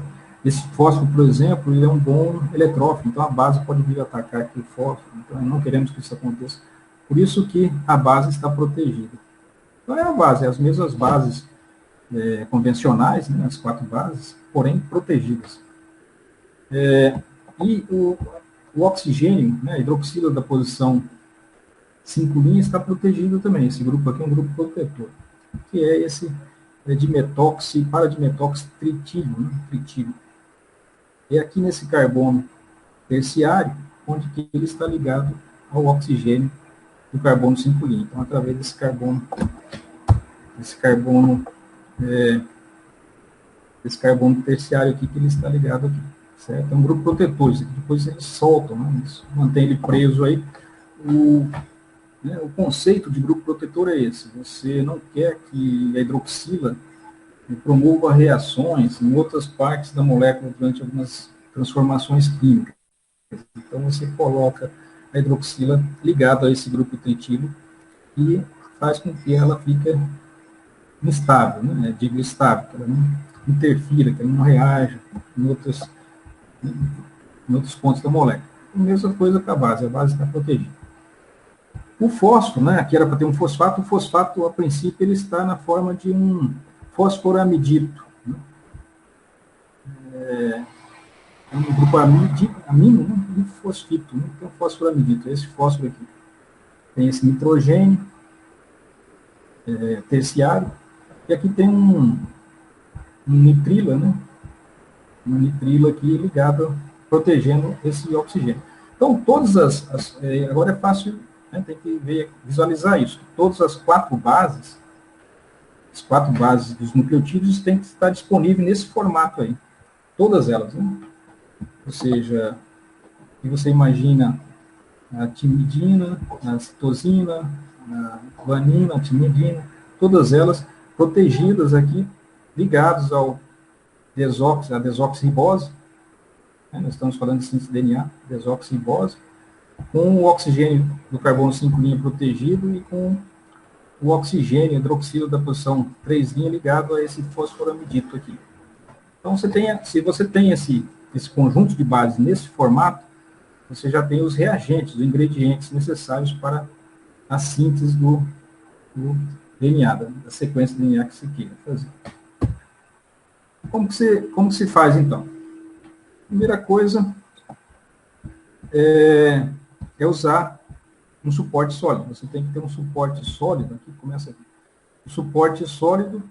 Esse fósforo, por exemplo, ele é um bom eletrófilo, então a base pode vir atacar aqui o fósforo, então não queremos que isso aconteça. Por isso que a base está protegida. Então é a base, as mesmas bases convencionais, né, as 4 bases, porém protegidas. E o oxigênio, né, a hidroxila da posição 5' está protegido também. Esse grupo aqui é um grupo protetor, que é esse paradimetoxitritílio, né, tritílio. E aqui nesse carbono terciário, onde que ele está ligado ao oxigênio do carbono 5'. Então, através desse carbono terciário aqui, que ele está ligado aqui, certo? É um grupo protetor, depois eles soltam, né? Eles mantêm ele preso aí. O conceito de grupo protetor é esse: você não quer que a hidroxila promova reações em outras partes da molécula durante algumas transformações químicas. Então, você coloca a hidroxila ligada a esse grupo tritílio e faz com que ela fique instável, né? Digo estável, que ela não interfira, que ela não reaja em outros pontos da molécula. A mesma coisa com a base está protegida. O fósforo, né, que era para ter um fosfato, o fosfato, a princípio, ele está na forma de um fosforamidito. Né? É um grupo amino, né, e fosfito, né, que é um fosforamidito, esse fósforo aqui. Tem esse nitrogênio terciário, e aqui tem um nitrila, né, uma nitrila aqui ligada, protegendo esse oxigênio. Então, todas agora é fácil, né, tem que visualizar isso. Todas as 4 bases, as 4 bases dos nucleotídeos têm que estar disponíveis nesse formato aí. Todas elas, né? Ou seja, você imagina a timidina, a citosina, a guanina, a timidina, todas elas protegidas aqui, ligadas ao a desoxirribose, né? Nós estamos falando de síntese de DNA, desoxirribose, com o oxigênio do carbono 5' protegido e com o oxigênio hidroxila da posição 3' ligado a esse fosforamidito aqui. Então, se você tem esse conjunto de bases nesse formato, você já tem os reagentes, os ingredientes necessários para a síntese do DNA, da sequência de DNA que você queira fazer. Como que se faz, então? Primeira coisa é usar um suporte sólido. Você tem que ter um suporte sólido, aqui começa aqui. O suporte sólido,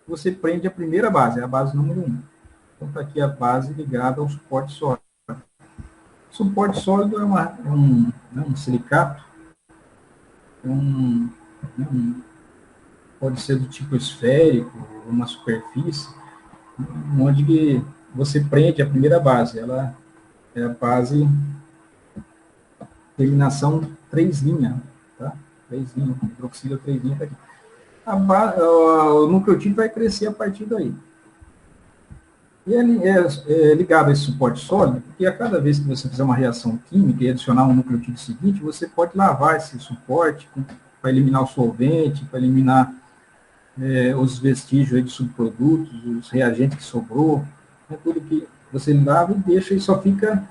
você prende a primeira base, é a base número 1. Então, está aqui a base ligada ao suporte sólido. O suporte sólido é um silicato, pode ser do tipo esférico, uma superfície, onde você prende a primeira base. Ela é a base terminação 3', tá? 3', hidroxila 3' tá aqui. O nucleotídeo vai crescer a partir daí. E ele é ligado a esse suporte sólido, porque a cada vez que você fizer uma reação química e adicionar um nucleotídeo seguinte, você pode lavar esse suporte para eliminar o solvente, para eliminar os vestígios aí de subprodutos, os reagentes que sobrou, né, tudo que você lava e deixa e só fica,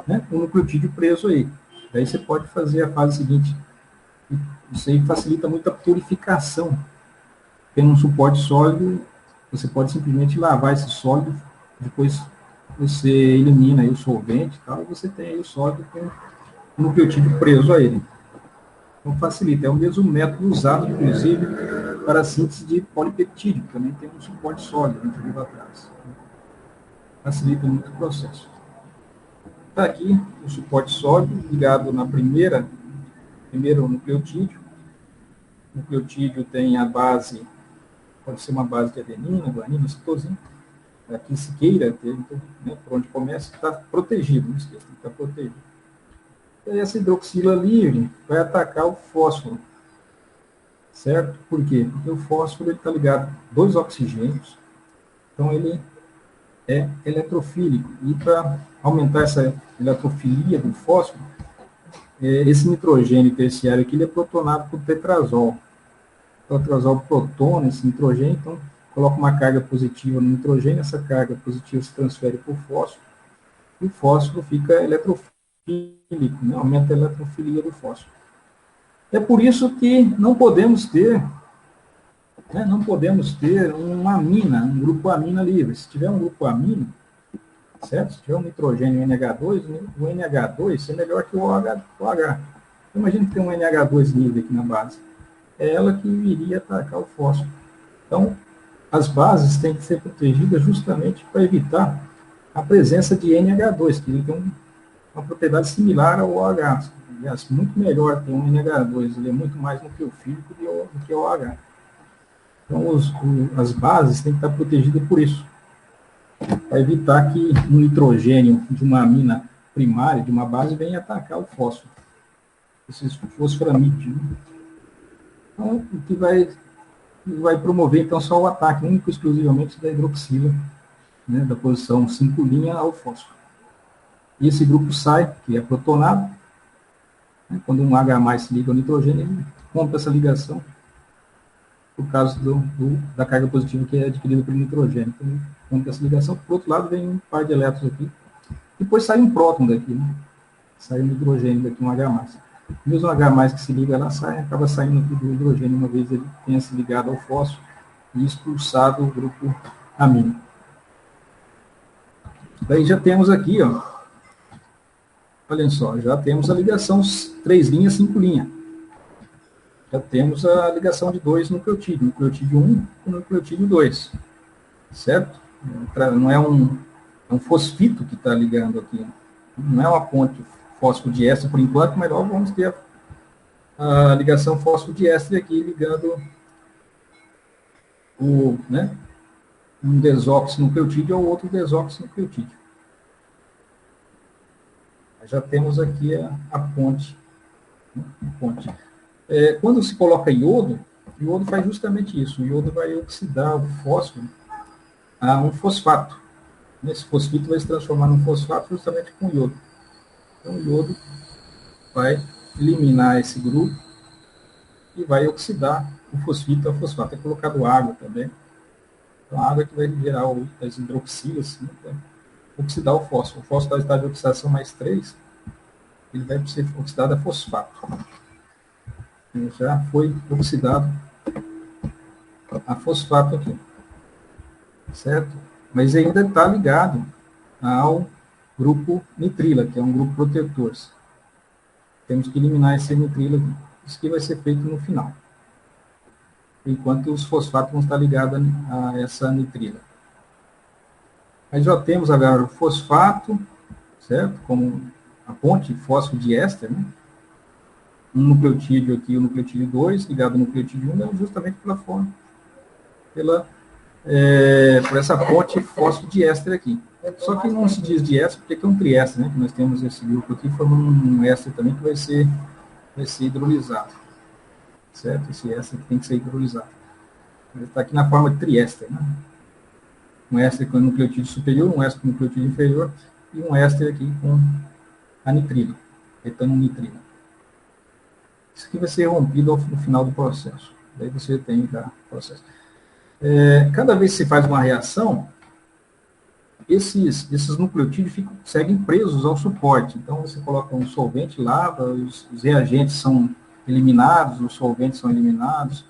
né, o nucleotídeo preso aí. Daí você pode fazer a fase seguinte. Isso aí facilita muito a purificação. Tem um suporte sólido, você pode simplesmente lavar esse sólido, depois você elimina aí o solvente e tal, e você tem aí o sólido com o nucleotídeo preso a ele. Então facilita, é o mesmo método usado, inclusive, para a síntese de polipeptídeo, que também tem um suporte sólido, a gente viu atrás. Facilita muito o processo. Está aqui o suporte sólido ligado na primeiro nucleotídeo. O nucleotídeo tem a base, pode ser uma base de adenina, guanina, citosina. Aqui, se queira ter, então, né, por onde começa, está protegido, não esqueça, está protegido. E essa hidroxila livre vai atacar o fósforo, certo? Por quê? Porque o fósforo está ligado a 2 oxigênios, então ele é eletrofílico. E para aumentar essa eletrofilia do fósforo, esse nitrogênio terciário aqui ele é protonado por tetrazol. O tetrazol protona esse nitrogênio, então coloca uma carga positiva no nitrogênio, essa carga positiva se transfere para o fósforo, e o fósforo fica eletrofílico, né? Aumenta a eletrofilia do fósforo. É por isso que não podemos ter uma amina, um grupo amina livre. Se tiver um grupo amina, certo? Se tiver um nitrogênio NH2, o NH2 é melhor que o OH. Imagina que tem um NH2 livre aqui na base. É ela que iria atacar o fósforo. Então, as bases têm que ser protegidas justamente para evitar a presença de NH2, que ele tem uma propriedade similar ao OH. Aliás, muito melhor ter um NH2, ele é muito mais nucleofílico do que o OH. Então, as bases têm que estar protegidas por isso, para evitar que um nitrogênio de uma amina primária, de uma base, venha atacar o fósforo, esses fosforamídeos. Né? Então, o que vai promover, então, só o ataque único exclusivamente da hidroxila, né, da posição 5' ao fósforo. E esse grupo sai, que é protonado, né, quando um H+ se liga ao nitrogênio, ele rompe essa ligação, por causa da carga positiva que é adquirida pelo nitrogênio. Então, ele rompe essa ligação, por outro lado, vem um par de elétrons aqui, depois sai um próton daqui, né, sai um hidrogênio daqui, um H+. Mesmo o H+ que se liga lá, acaba saindo do hidrogênio, uma vez ele tenha se ligado ao fósforo e expulsado o grupo amino. Daí já temos aqui, ó, olhem só, já temos a ligação 3', 5'. Já temos a ligação de 2 nucleotídeos, nucleotídeo 1 e nucleotídeo 2, certo? Não é um fosfito que está ligando aqui, não é uma ponte fosfodiéster por enquanto, mas logo vamos ter a ligação fosfodiéster aqui ligando um desoxinucleotídeo ao outro desoxinucleotídeo. Já temos aqui a ponte. Quando se coloca iodo, o iodo faz justamente isso. O iodo vai oxidar o fósforo a um fosfato. Esse fosfito vai se transformar num fosfato justamente com o iodo. Então, o iodo vai eliminar esse grupo e vai oxidar o fosfito a fosfato. É colocado água também. Então, a água que vai gerar as hidroxilas, né, para oxidar o fósforo. O fósforo está em estado de oxidação mais 3, ele vai ser oxidado a fosfato. Ele já foi oxidado a fosfato aqui. Certo? Mas ainda está ligado ao grupo nitrila, que é um grupo protetor. Temos que eliminar esse nitrila aqui. Isso que vai ser feito no final. Enquanto os fosfatos vão estar ligados a essa nitrila. Aí já temos agora o fosfato, certo? Como a ponte fosfodiéster, né? Um nucleotídeo aqui, o nucleotídeo 2, ligado ao nucleotídeo 1, justamente por essa ponte fosfodiéster aqui. Só que não se diz diéster, porque aqui é um triéster, né? Que nós temos esse grupo aqui, formando um éster também que vai ser hidrolisado. Certo? Esse éster tem que ser hidrolisado. Ele está aqui na forma de triéster, né? Um éster com nucleotídeo superior, um éster com nucleotídeo inferior, e um éster aqui com a nitrila, etano nitrila. Isso aqui vai ser rompido no final do processo. Daí você tem já o processo. Cada vez que se faz uma reação, esses nucleotídeos seguem presos ao suporte. Então, você coloca um solvente, lava, os reagentes são eliminados, os solventes são eliminados,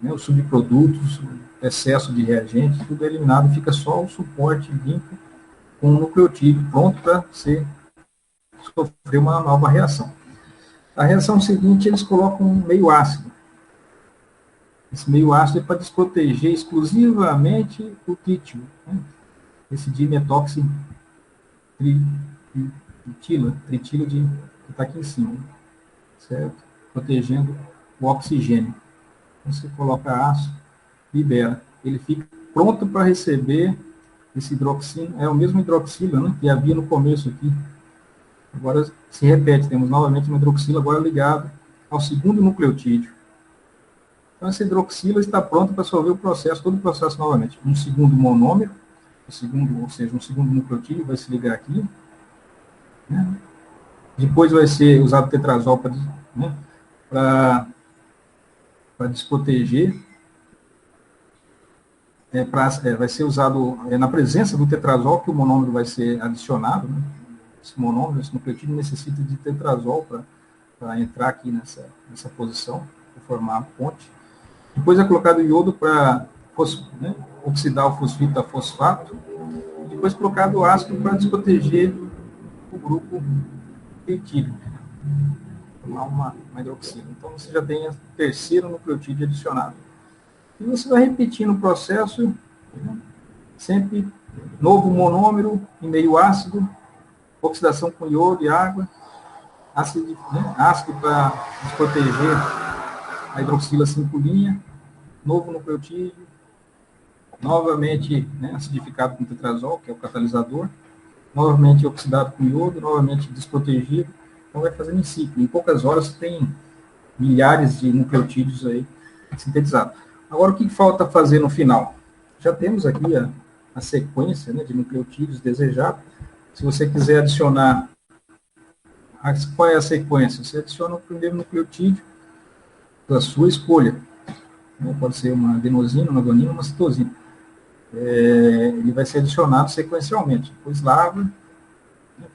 os subprodutos, o excesso de reagentes, tudo é eliminado, fica só o suporte limpo com o nucleotídeo pronto para sofrer uma nova reação. A reação seguinte, eles colocam um meio ácido. Esse meio ácido é para desproteger exclusivamente o trítilo, né? Esse dimetoxitritila, tritilo que está aqui em cima, certo? Protegendo o oxigênio. Você coloca ácido, libera. Ele fica pronto para receber esse hidroxilo. É o mesmo hidroxila, né, que havia no começo aqui. Agora se repete, temos novamente uma hidroxila agora ligado ao segundo nucleotídeo. Então, essa hidroxila está pronta para resolver o processo, todo o processo novamente. Um segundo monômero, ou seja, um segundo nucleotídeo vai se ligar aqui. Né? Depois vai ser usado tetrazol para desproteger. Vai ser usado na presença do tetrazol que o monômero vai ser adicionado. Né? Esse monômero, esse nucleotídeo necessita de tetrazol para entrar aqui nessa posição, para formar a ponte. Depois é colocado iodo para oxidar o fosfito a fosfato. Depois colocado ácido para desproteger o grupo etílico. Formar uma hidroxila. Então você já tem o terceiro nucleotídeo adicionado. E você vai repetindo o processo, sempre novo monômero em meio ácido, oxidação com iodo e água, ácido para desproteger a hidroxila 5', novo nucleotídeo, novamente acidificado com tetrazol, que é o catalisador, novamente oxidado com iodo, novamente desprotegido. Então vai fazendo em ciclo. Em poucas horas você tem milhares de nucleotídeos aí sintetizados. Agora, o que falta fazer no final? Já temos aqui a sequência de nucleotídeos desejado. Se você quiser adicionar, qual é a sequência? Você adiciona o primeiro nucleotídeo da sua escolha. Pode ser uma adenosina, uma guanina, uma citosina. Ele vai ser adicionado sequencialmente. Depois lava,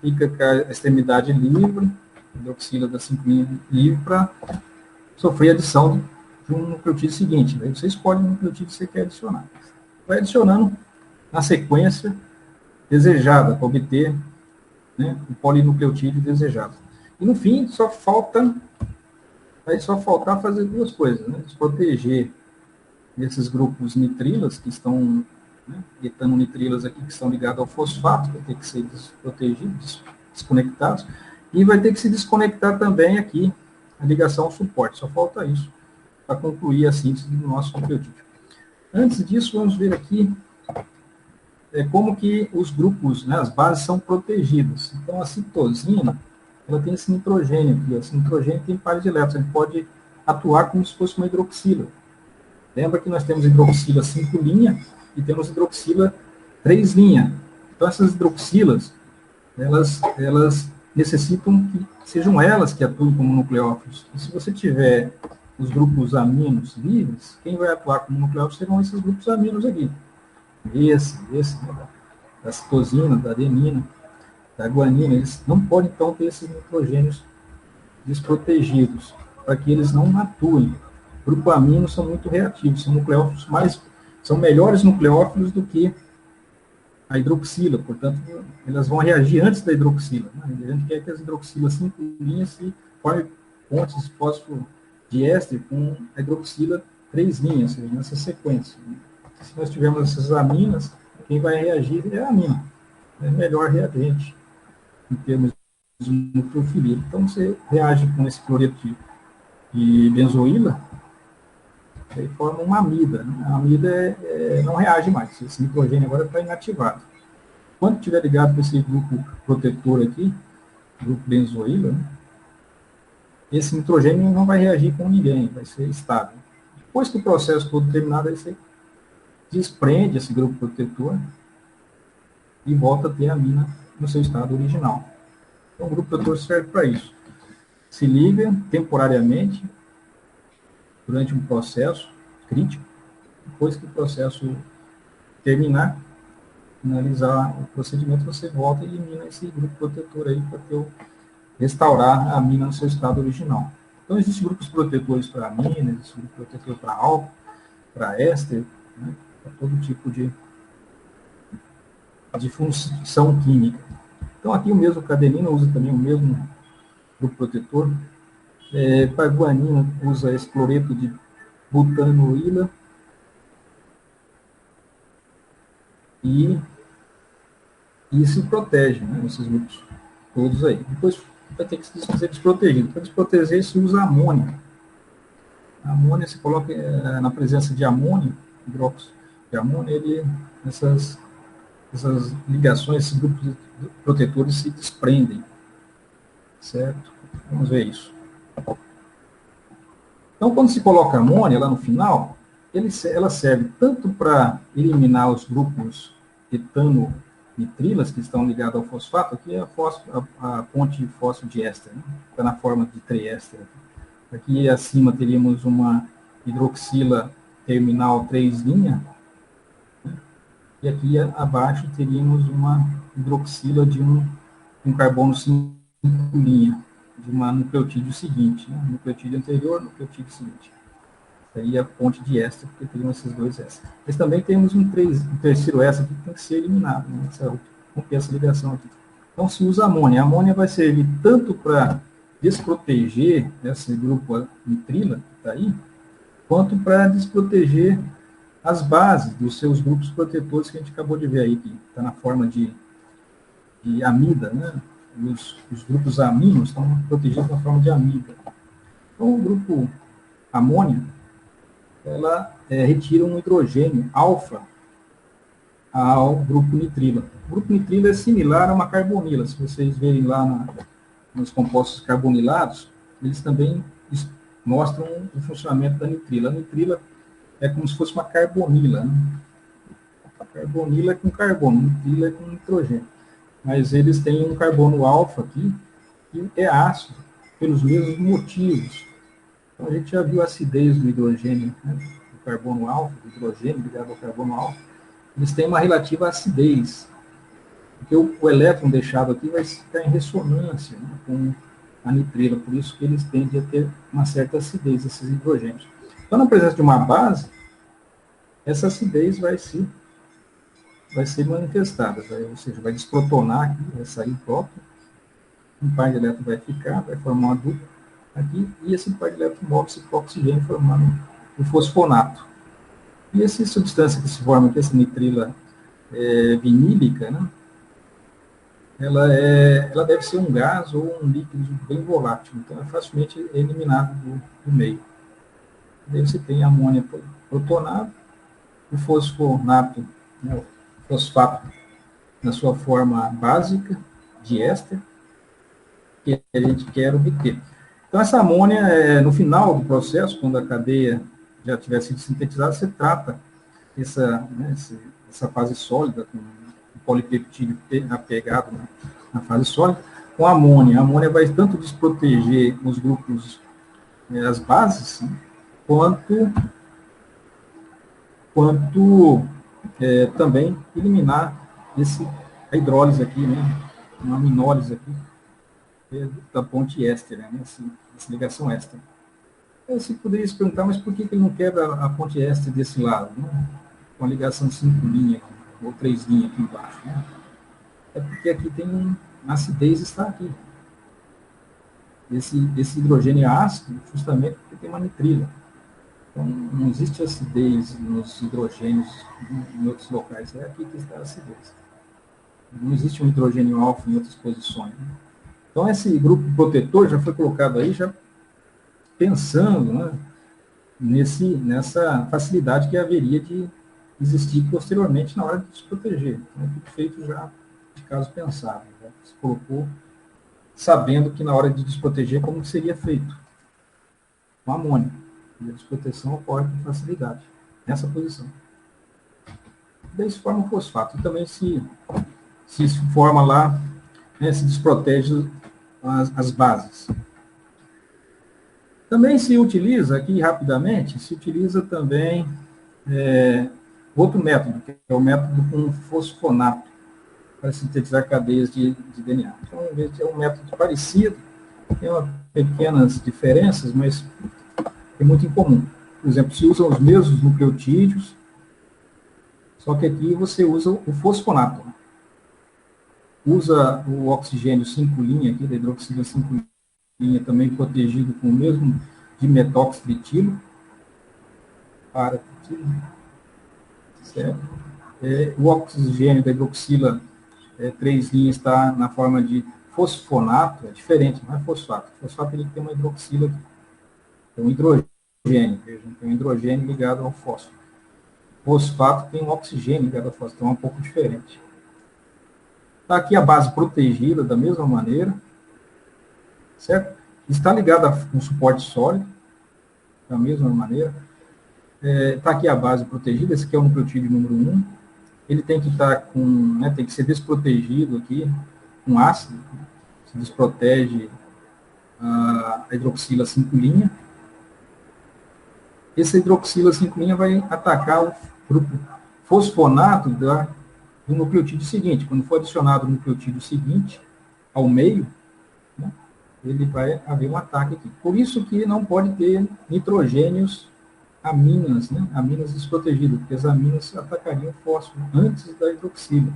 fica com a extremidade livre, hidroxila da 5' livre, para sofrer adição de um nucleotídeo seguinte. Daí você escolhe o nucleotídeo que você quer adicionar. Vai adicionando na sequência desejada, para obter o polinucleotídeo desejado. E no fim, vai só faltar fazer duas coisas, desproteger esses grupos nitrilas, que estão, etanonitrilas aqui, que estão ligados ao fosfato, vai ter que ser desprotegidos, desconectados, e vai ter que se desconectar também aqui a ligação ao suporte. Só falta isso para concluir a síntese do nosso nucleotídeo. Antes disso, vamos ver aqui como que os grupos, as bases são protegidas. Então, a citosina, ela tem esse nitrogênio aqui. Esse nitrogênio tem pares de elétrons, ele pode atuar como se fosse uma hidroxila. Lembra que nós temos hidroxila 5' e temos hidroxila 3'. Então, essas hidroxilas, elas necessitam que sejam elas que atuem como nucleófilos. E se você tiver os grupos aminos livres, quem vai atuar como nucleófilos serão esses grupos aminos aqui. Esse da citosina, da adenina, da guanina, eles não podem, então, ter esses nitrogênios desprotegidos, para que eles não atuem. Grupos aminos são muito reativos, são nucleófilos são melhores nucleófilos do que a hidroxila, portanto, elas vão reagir antes da hidroxila. A gente quer que as hidroxilas 5' se formem pontes fosfodiéster com a hidroxila 3', ou seja, nessa sequência. Se nós tivermos essas aminas, quem vai reagir é a amina. É melhor reagente, em termos de nucleofilia. Então, você reage com esse cloreto de benzoíla, aí forma uma amida. A amida não reage mais. Esse nitrogênio agora está inativado. Quando estiver ligado com esse grupo protetor aqui, grupo benzoíla, esse nitrogênio não vai reagir com ninguém, vai ser estável. Depois que o processo todo terminado, aí você desprende esse grupo protetor e volta a ter a amina no seu estado original. Então, o grupo protetor serve para isso. Se liga temporariamente, durante um processo crítico. Depois que o processo terminar, finalizar o procedimento, você volta e elimina esse grupo protetor aí para restaurar a mina no seu estado original. Então, existem grupos protetores para amina, existe grupo protetor para álcool, para éster, né, para todo tipo de função química. Então, aqui o mesmo cadenina usa também o mesmo grupo protetor. Para guanina, usa esse cloreto de butanoíla e se protege, né, esses grupos todos aí. Depois vai ter que ser desprotegido. Para desproteger, se usa amônia. A amônia se coloca na presença de amônio, hidróxido de amônio, essas ligações, esses grupos protetores se desprendem. Certo? Vamos ver isso. Então, quando se coloca amônia lá no final, ela serve tanto para eliminar os grupos etano-nitrilas que estão ligados ao fosfato, aqui é a ponte fosfodiéster, né? Está na forma de triéster. Aqui acima teríamos uma hidroxila terminal 3', né? E aqui abaixo teríamos uma hidroxila de um carbono 5', de uma nucleotídeo seguinte, né? Nucleotídeo anterior, nucleotídeo seguinte. Seria a ponte de éster, porque teriam esses dois éster. Mas também temos um terceiro éster que tem que ser eliminado, né? Romper essa ligação aqui. Então, se usa amônia. A amônia vai servir tanto para desproteger esse grupo nitrila, que está aí, quanto para desproteger as bases dos seus grupos protetores que a gente acabou de ver aí, que está na forma de amida, né? Os grupos aminos estão protegidos na forma de amida. Então, o grupo amônia, ela retira um hidrogênio alfa ao grupo nitrila. O grupo nitrila é similar a uma carbonila. Se vocês verem lá nos compostos carbonilados, eles também mostram o funcionamento da nitrila. A nitrila é como se fosse uma carbonila, né? A carbonila é com carbono, nitrila é com nitrogênio. Mas eles têm um carbono alfa aqui, que é ácido, pelos mesmos motivos. Então, a gente já viu a acidez do hidrogênio, né? Do carbono alfa, do hidrogênio ligado ao carbono alfa. Eles têm uma relativa acidez, porque o elétron deixado aqui vai ficar em ressonância, né, com a nitrila, por isso que eles tendem a ter uma certa acidez, esses hidrogênios. Então, na presença de uma base, essa acidez vai ser manifestada, ou seja, vai desprotonar aqui, vai sair o próprio, um par de elétrons vai ficar, vai formar uma dupla aqui, e esse par de elétrons move-se para o oxigênio, formando o fosfonato. E essa substância que se forma aqui, essa nitrila vinílica, né, ela deve ser um gás ou um líquido bem volátil, então é facilmente eliminado do meio. Daí você tem a amônia protonada, o fosfonato, né, o fosfato na sua forma básica, de éster, que a gente quer obter. Então, essa amônia, no final do processo, quando a cadeia já tiver sido sintetizada, você trata essa fase sólida, com o polipeptídeo apegado na fase sólida, com a amônia. A amônia vai tanto desproteger os grupos, as bases, né, quanto também eliminar a hidrólise aqui, né, uma aminólise aqui, da ponte éster, né, essa ligação éster. Você poderia se perguntar, mas por que ele não quebra a ponte éster desse lado, né, com a ligação 5' ou 3' aqui embaixo, né? É porque aqui tem a acidez está aqui. Esse hidrogênio é ácido justamente porque tem uma nitrila. Então, não existe acidez nos hidrogênios em outros locais. É aqui que está a acidez. Não existe um hidrogênio alfa em outras posições, né? Então, esse grupo protetor já foi colocado aí, já pensando, né, nessa facilidade que haveria de existir posteriormente na hora de se proteger. Então, é tudo feito já de caso pensado. Já se colocou sabendo que na hora de desproteger, como seria feito? Com amônia. E a desproteção ocorre com facilidade, nessa posição. Daí se forma o fosfato. E também se forma lá, né, se desprotege as bases. Também se utiliza, aqui rapidamente, se utiliza também outro método, que é o método com fosfonato, para sintetizar cadeias de DNA. Então, é um método parecido, tem pequenas diferenças, mas é muito incomum. Por exemplo, se usam os mesmos nucleotídeos, só que aqui você usa o fosfonato. Usa o oxigênio 5' aqui, da hidroxila 5' também protegido com o mesmo dimetóxitritilo, para certo? O oxigênio da hidroxila 3' está na forma de fosfonato, é diferente, não é fosfato. O fosfato ele tem uma hidroxila aqui. Tem um hidrogênio, vejam, tem um hidrogênio ligado ao fósforo. O fosfato tem um oxigênio ligado ao fósforo, então é um pouco diferente. Está aqui a base protegida da mesma maneira, certo? Está ligada a um suporte sólido, da mesma maneira. Está aqui a base protegida, esse aqui é o nucleotídeo número 1. Ele tem que estar com, tem que ser desprotegido aqui, com ácido, se desprotege a hidroxila 5'. Essa hidroxila 5' vai atacar o grupo fosfonato do nucleotídeo seguinte. Quando for adicionado o nucleotídeo seguinte ao meio, né, ele vai haver um ataque aqui. Por isso que não pode ter nitrogênios aminas, né, aminas desprotegidas, porque as aminas atacariam o fósforo antes da hidroxila.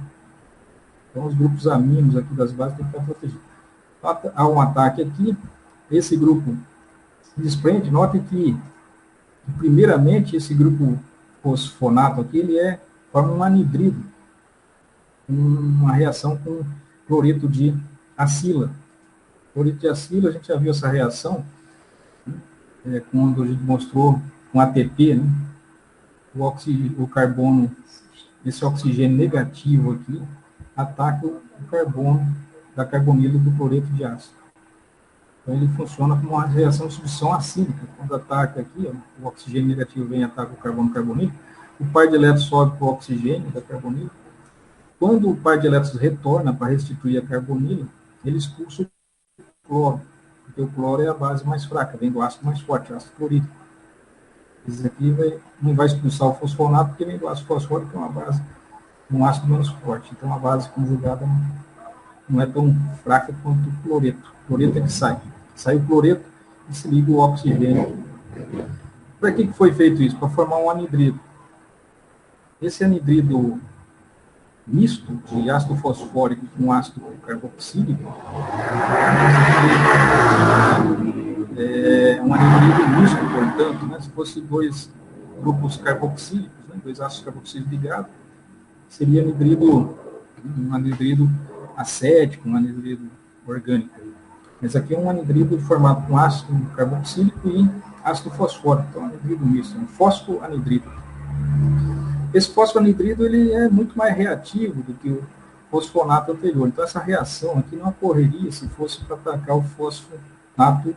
Então, os grupos aminos aqui das bases têm que estar protegidos. Há um ataque aqui, esse grupo se desprende. Note que, primeiramente, esse grupo fosfonato aqui, ele forma um anidrido, uma reação com cloreto de acila. Cloreto de acila, a gente já viu essa reação, quando a gente mostrou com ATP, né? O carbono, esse oxigênio negativo aqui, ataca o carbono da carbonila do cloreto de ácido. Então, ele funciona como uma reação de substituição acílica. Quando ataca aqui, o oxigênio negativo vem e ataca o carbono carbonilo, o par de elétrons sobe para o oxigênio da carbonila. Quando o par de elétrons retorna para restituir a carbonila, ele expulsa o cloro, porque o cloro é a base mais fraca, vem do ácido mais forte, ácido clorídrico. Esse aqui não vai expulsar o fosfonato, porque vem do ácido fosfórico, que é uma base, um ácido menos forte. Então, a base conjugada não é tão fraca quanto o cloreto. O cloreto é que sai. Sai o cloreto e se liga o oxigênio. Para que foi feito isso? Para formar um anidrido. Esse anidrido misto de ácido fosfórico com ácido carboxílico é um anidrido misto, portanto, né? Se fosse dois grupos carboxílicos, né? Dois ácidos carboxílicos ligados, seria um anidrido acético, um anidrido orgânico. Mas aqui é um anidrido formado com ácido carboxílico e ácido fosfórico, então é um anidrido misto, um fosfoanidrido. Esse fosfoanidrido ele é muito mais reativo do que o fosfonato anterior. Então, essa reação aqui não ocorreria se fosse para atacar o fosfonato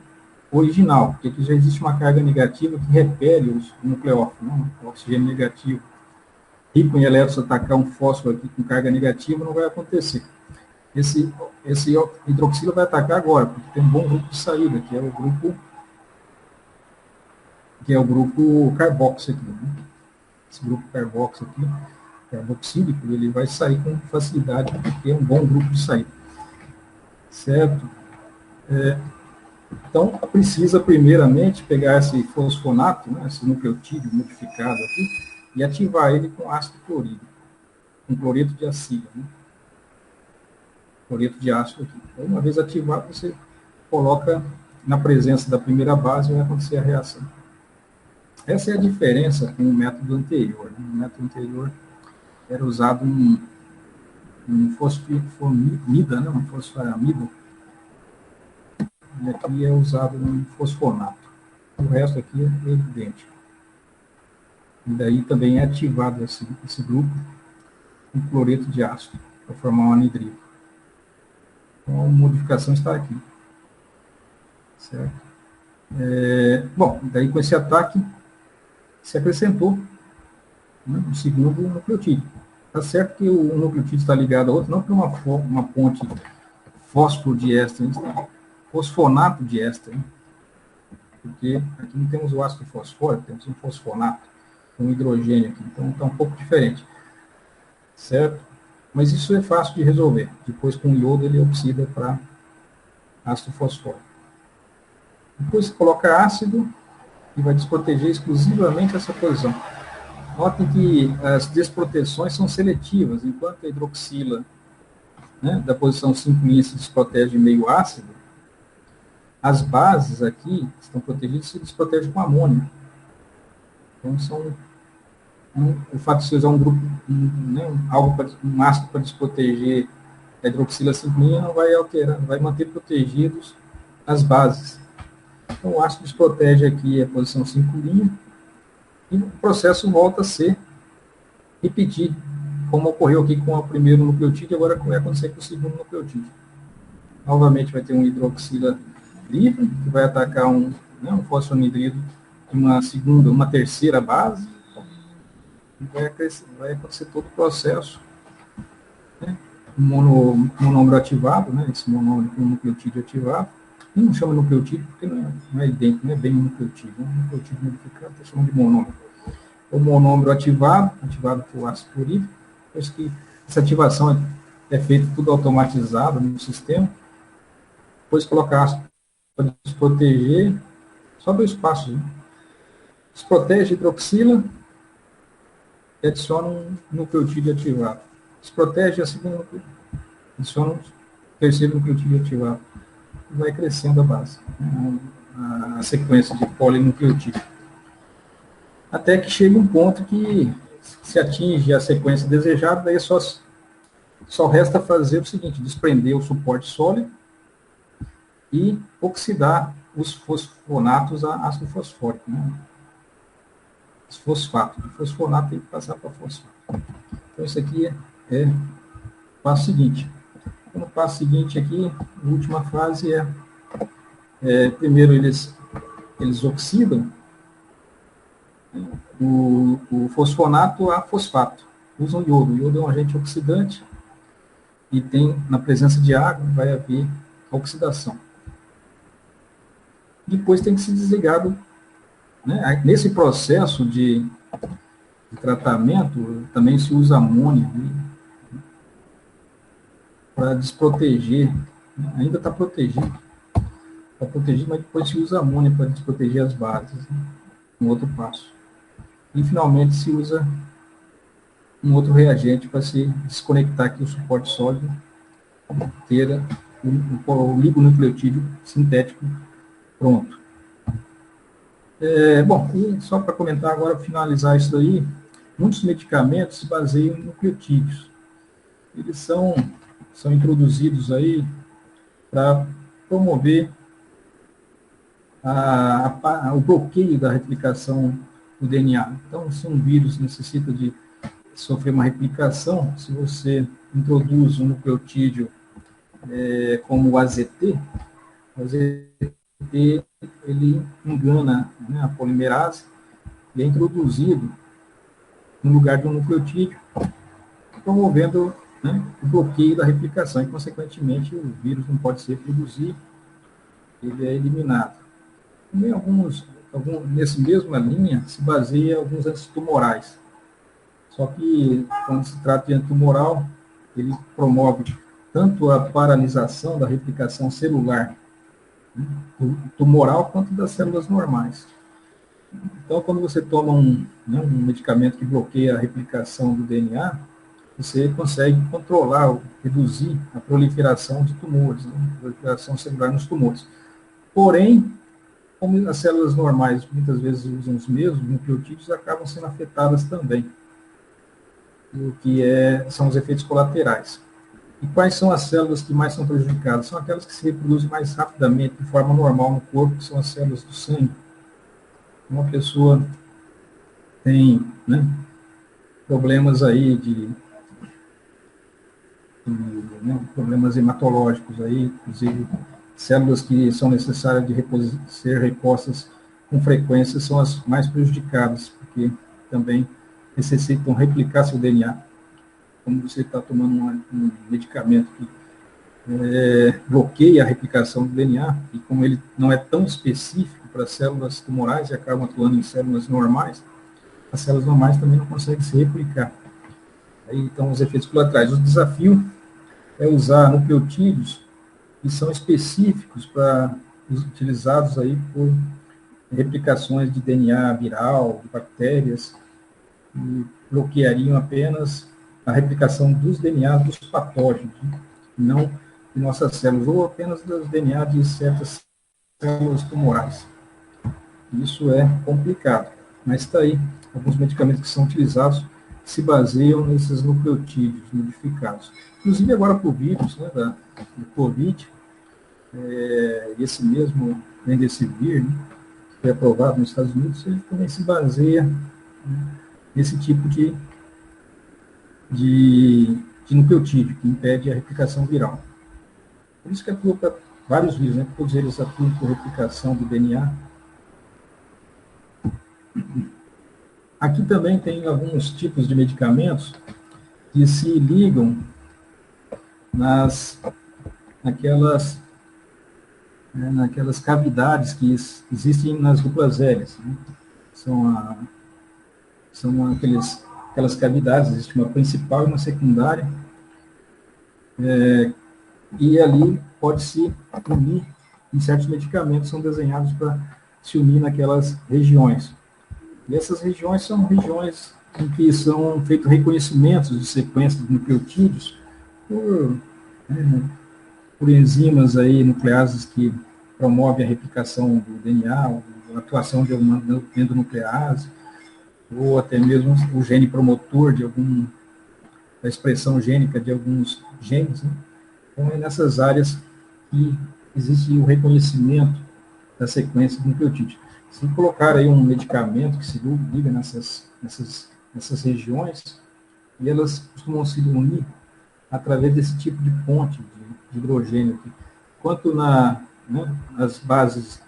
original, porque aqui já existe uma carga negativa que repele os nucleófilos, né? O oxigênio negativo. Rico em elétrons atacar um fósforo aqui com carga negativa não vai acontecer. Esse hidroxila vai atacar agora, porque tem um bom grupo de saída, que é o grupo carboxo aqui, né? Esse grupo carboxo aqui, carboxílico, ele vai sair com facilidade, porque é um bom grupo de saída. Certo? Então, precisa primeiramente pegar esse fosfonato, né, esse nucleotídeo modificado aqui, e ativar ele com ácido clorídrico, com cloreto de acila, né? Cloreto de ácido aqui. Então, uma vez ativado, você coloca na presença da primeira base e vai acontecer a reação. Essa é a diferença com o método anterior. Né? No método anterior era usado um fosfomida, né? Uma fosforamida, e aqui é usado um fosfonato. O resto aqui é idêntico. E daí também é ativado esse grupo com cloreto de ácido para formar um anidrido. Então, a modificação está aqui. Certo? Bom, daí com esse ataque se acrescentou, né, um segundo nucleotídeo. Está certo que o nucleotídeo está ligado a outro, não por uma ponte fosfodiesterase, fosfonato de éster. porque aqui não temos o ácido fosfórico, temos um fosfonato, um hidrogênio aqui, então está um pouco diferente, certo? Mas isso é fácil de resolver. Depois, com o iodo, ele oxida para ácido fosfórico. Depois, você coloca ácido e vai desproteger exclusivamente essa posição. Notem que as desproteções são seletivas, enquanto a hidroxila, né, da posição 5' se desprotege meio ácido, as bases aqui estão protegidas se desprotegem com amônio. Então, o fato de você usar um grupo, um ácido para desproteger a hidroxila 5' não vai alterar, vai manter protegidos as bases. Então, o ácido desprotege aqui a posição 5' e o processo volta a ser repetir, como ocorreu aqui com o primeiro nucleotídeo, agora vai acontecer com o segundo nucleotídeo. Novamente vai ter um hidroxila livre, que vai atacar um fosfonidrido de uma terceira base, e vai acontecer todo o processo, né? Monômero ativado, né? Esse monômero com nucleotídeo ativado. Não chama nucleotídeo porque não é idêntico, não é bem um nucleotídeo. Um nucleotídeo modificado, está chamando de monômero. O monômero ativado por ácido clorídrico, depois que essa ativação é feita tudo automatizado no sistema, depois colocar ácido para desproteger, só 2 passos, né? Desprotege a hidroxila e adiciona um nucleotídeo ativado. Desprotege a segunda nucleotídeo, adiciona um terceiro nucleotídeo ativado. E vai crescendo a base, né? A sequência de polinucleotídeo. Até que chega um ponto que se atinge a sequência desejada, daí só resta fazer o seguinte, desprender o suporte sólido e oxidar os fosfonatos a ácido fosfórico, né? Os fosfatos. O fosfonato tem que passar para fosfato. Então, isso aqui é o passo seguinte. No passo seguinte aqui, a última fase primeiro eles oxidam o fosfonato a fosfato. Usam iodo. O iodo é um agente oxidante e na presença de água, vai haver a oxidação. Depois tem que ser desligado, né? Nesse processo de tratamento, também se usa amônia, né, para desproteger, né? Ainda está protegido, mas depois se usa amônia para desproteger as bases, né? Um outro passo. E, finalmente, se usa um outro reagente para se desconectar aqui o suporte sólido, ter o ligonucleotídeo sintético pronto. Bom, e só para comentar agora, finalizar isso daí, muitos medicamentos se baseiam em nucleotídeos. Eles são introduzidos aí para promover o bloqueio da replicação do DNA. Então, se um vírus necessita de sofrer uma replicação, se você introduz um nucleotídeo como o AZT, ele engana, né, a polimerase e é introduzido no lugar de um nucleotídeo, promovendo, né, o bloqueio da replicação e, consequentemente, o vírus não pode se reproduzir, ele é eliminado. Também nessa mesma linha se baseia alguns antitumorais. Só que, quando se trata de antitumoral, ele promove tanto a paralisação da replicação celular, né, tumoral, quanto das células normais. Então, quando você toma um medicamento que bloqueia a replicação do DNA, você consegue controlar, reduzir a proliferação de tumores, né, a proliferação celular nos tumores. Porém, como as células normais muitas vezes usam os mesmos nucleotídeos, acabam sendo afetadas também, o que são os efeitos colaterais. E quais são as células que mais são prejudicadas? São aquelas que se reproduzem mais rapidamente, de forma normal no corpo, que são as células do sangue. Uma pessoa tem, né, problemas aí problemas hematológicos aí, inclusive células que são necessárias de ser repostas com frequência são as mais prejudicadas, porque também necessitam replicar seu DNA. Como você está tomando um medicamento que bloqueia a replicação do DNA, e como ele não é tão específico, para células tumorais e acabam atuando em células normais, as células normais também não conseguem se replicar. Aí, então, os efeitos colaterais. O desafio é usar nucleotídeos que são específicos para utilizados aí por replicações de DNA viral, de bactérias, e bloqueariam apenas a replicação dos DNA dos patógenos, né? Não de nossas células, ou apenas dos DNA de certas células tumorais. Isso é complicado, mas está aí. Alguns medicamentos que são utilizados se baseiam nesses nucleotídeos modificados. Inclusive agora para o vírus, né, do Covid, esse mesmo Remdesivir, né, que foi aprovado nos Estados Unidos, ele também se baseia, né, nesse tipo de nucleotídeo, que impede a replicação viral. Por isso que atua para vários vírus, né? Todos eles atuam por replicação do DNA. Aqui também tem alguns tipos de medicamentos que se ligam naquelas cavidades que existem nas duplas hélices, né? São aquelas cavidades, existe uma principal e uma secundária, e ali pode se unir, em certos medicamentos são desenhados para se unir naquelas regiões. E essas regiões são regiões em que são feitos reconhecimentos de sequências de nucleotídeos por enzimas aí nucleases que promovem a replicação do DNA, a atuação de alguma endonuclease, ou até mesmo o gene promotor da expressão gênica de alguns genes, né? Então, é nessas áreas que existe o reconhecimento da sequência de nucleotídeos. Se colocar aí um medicamento que se liga nessas regiões, e elas costumam se unir através desse tipo de ponte de hidrogênio aqui. Quanto nas bases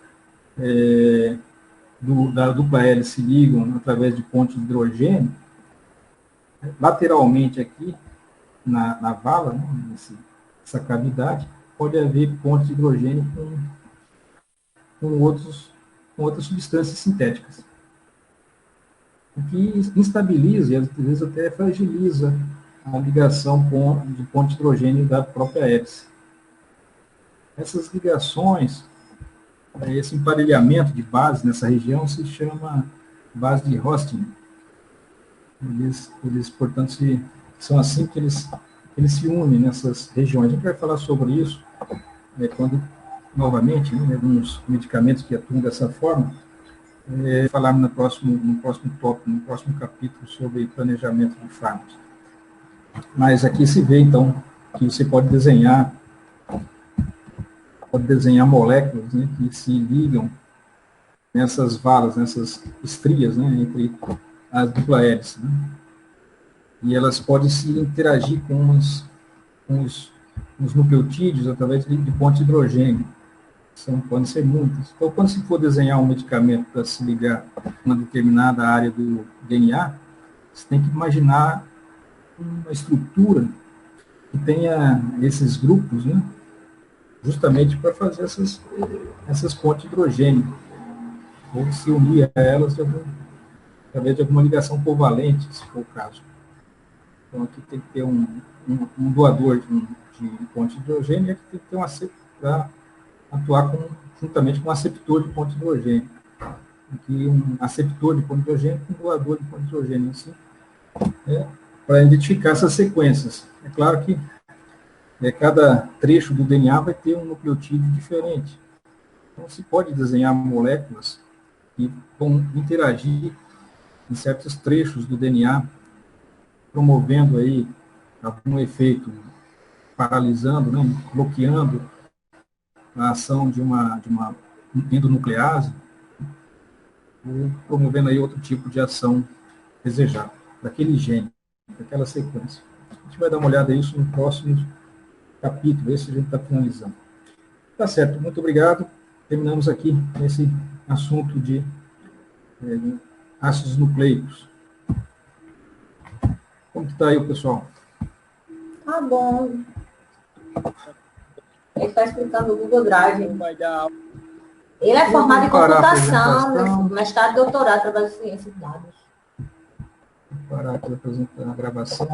da dupla hélice se ligam através de ponte de hidrogênio, lateralmente aqui, na vala, né, essa cavidade, pode haver ponte de hidrogênio com outras substâncias sintéticas, o que instabiliza e às vezes até fragiliza a ligação de ponte de hidrogênio da própria hélice. Essas ligações, esse emparelhamento de bases nessa região se chama base de Hosting. Eles portanto, são assim que eles se unem nessas regiões. A gente vai falar sobre isso quando, novamente, né, alguns medicamentos que atuam dessa forma, falar no próximo tópico, no próximo capítulo sobre planejamento de fármacos. Mas aqui se vê, então, que você pode desenhar moléculas, né, que se ligam nessas valas, nessas estrias, né, entre as dupla hélices, né? E elas podem se interagir com os nucleotídeos através de ponte de hidrogênio. Podem ser muitas. Então, quando se for desenhar um medicamento para se ligar a uma determinada área do DNA, você tem que imaginar uma estrutura que tenha esses grupos, né, justamente para fazer essas pontes de hidrogênio, ou se unir a elas através de alguma ligação covalente, se for o caso. Então, aqui tem que ter um doador de ponte de hidrogênio, e aqui tem que ter um para atuar juntamente com um aceptor de ponte de hidrogênio. Aqui um aceptor de ponte de hidrogênio com um doador de ponte de hidrogênio, assim, para identificar essas sequências. É claro que cada trecho do DNA vai ter um nucleotídeo diferente. Então, se pode desenhar moléculas que vão interagir em certos trechos do DNA, promovendo aí algum efeito, paralisando, né, bloqueando a ação de uma endonuclease, ou promovendo aí outro tipo de ação desejada, daquele gene, daquela sequência. A gente vai dar uma olhada nisso no próximo capítulo, esse a gente está finalizando. Tá certo, muito obrigado. Terminamos aqui esse assunto de ácidos nucleicos. Como que está aí o pessoal? Tá bom. Ele está explicando o Google Drive. Vai dar Ele é formado em Parar a computação, apresentação. mestrado e doutorado, trabalha em ciência de dados. Parar aqui a gravação.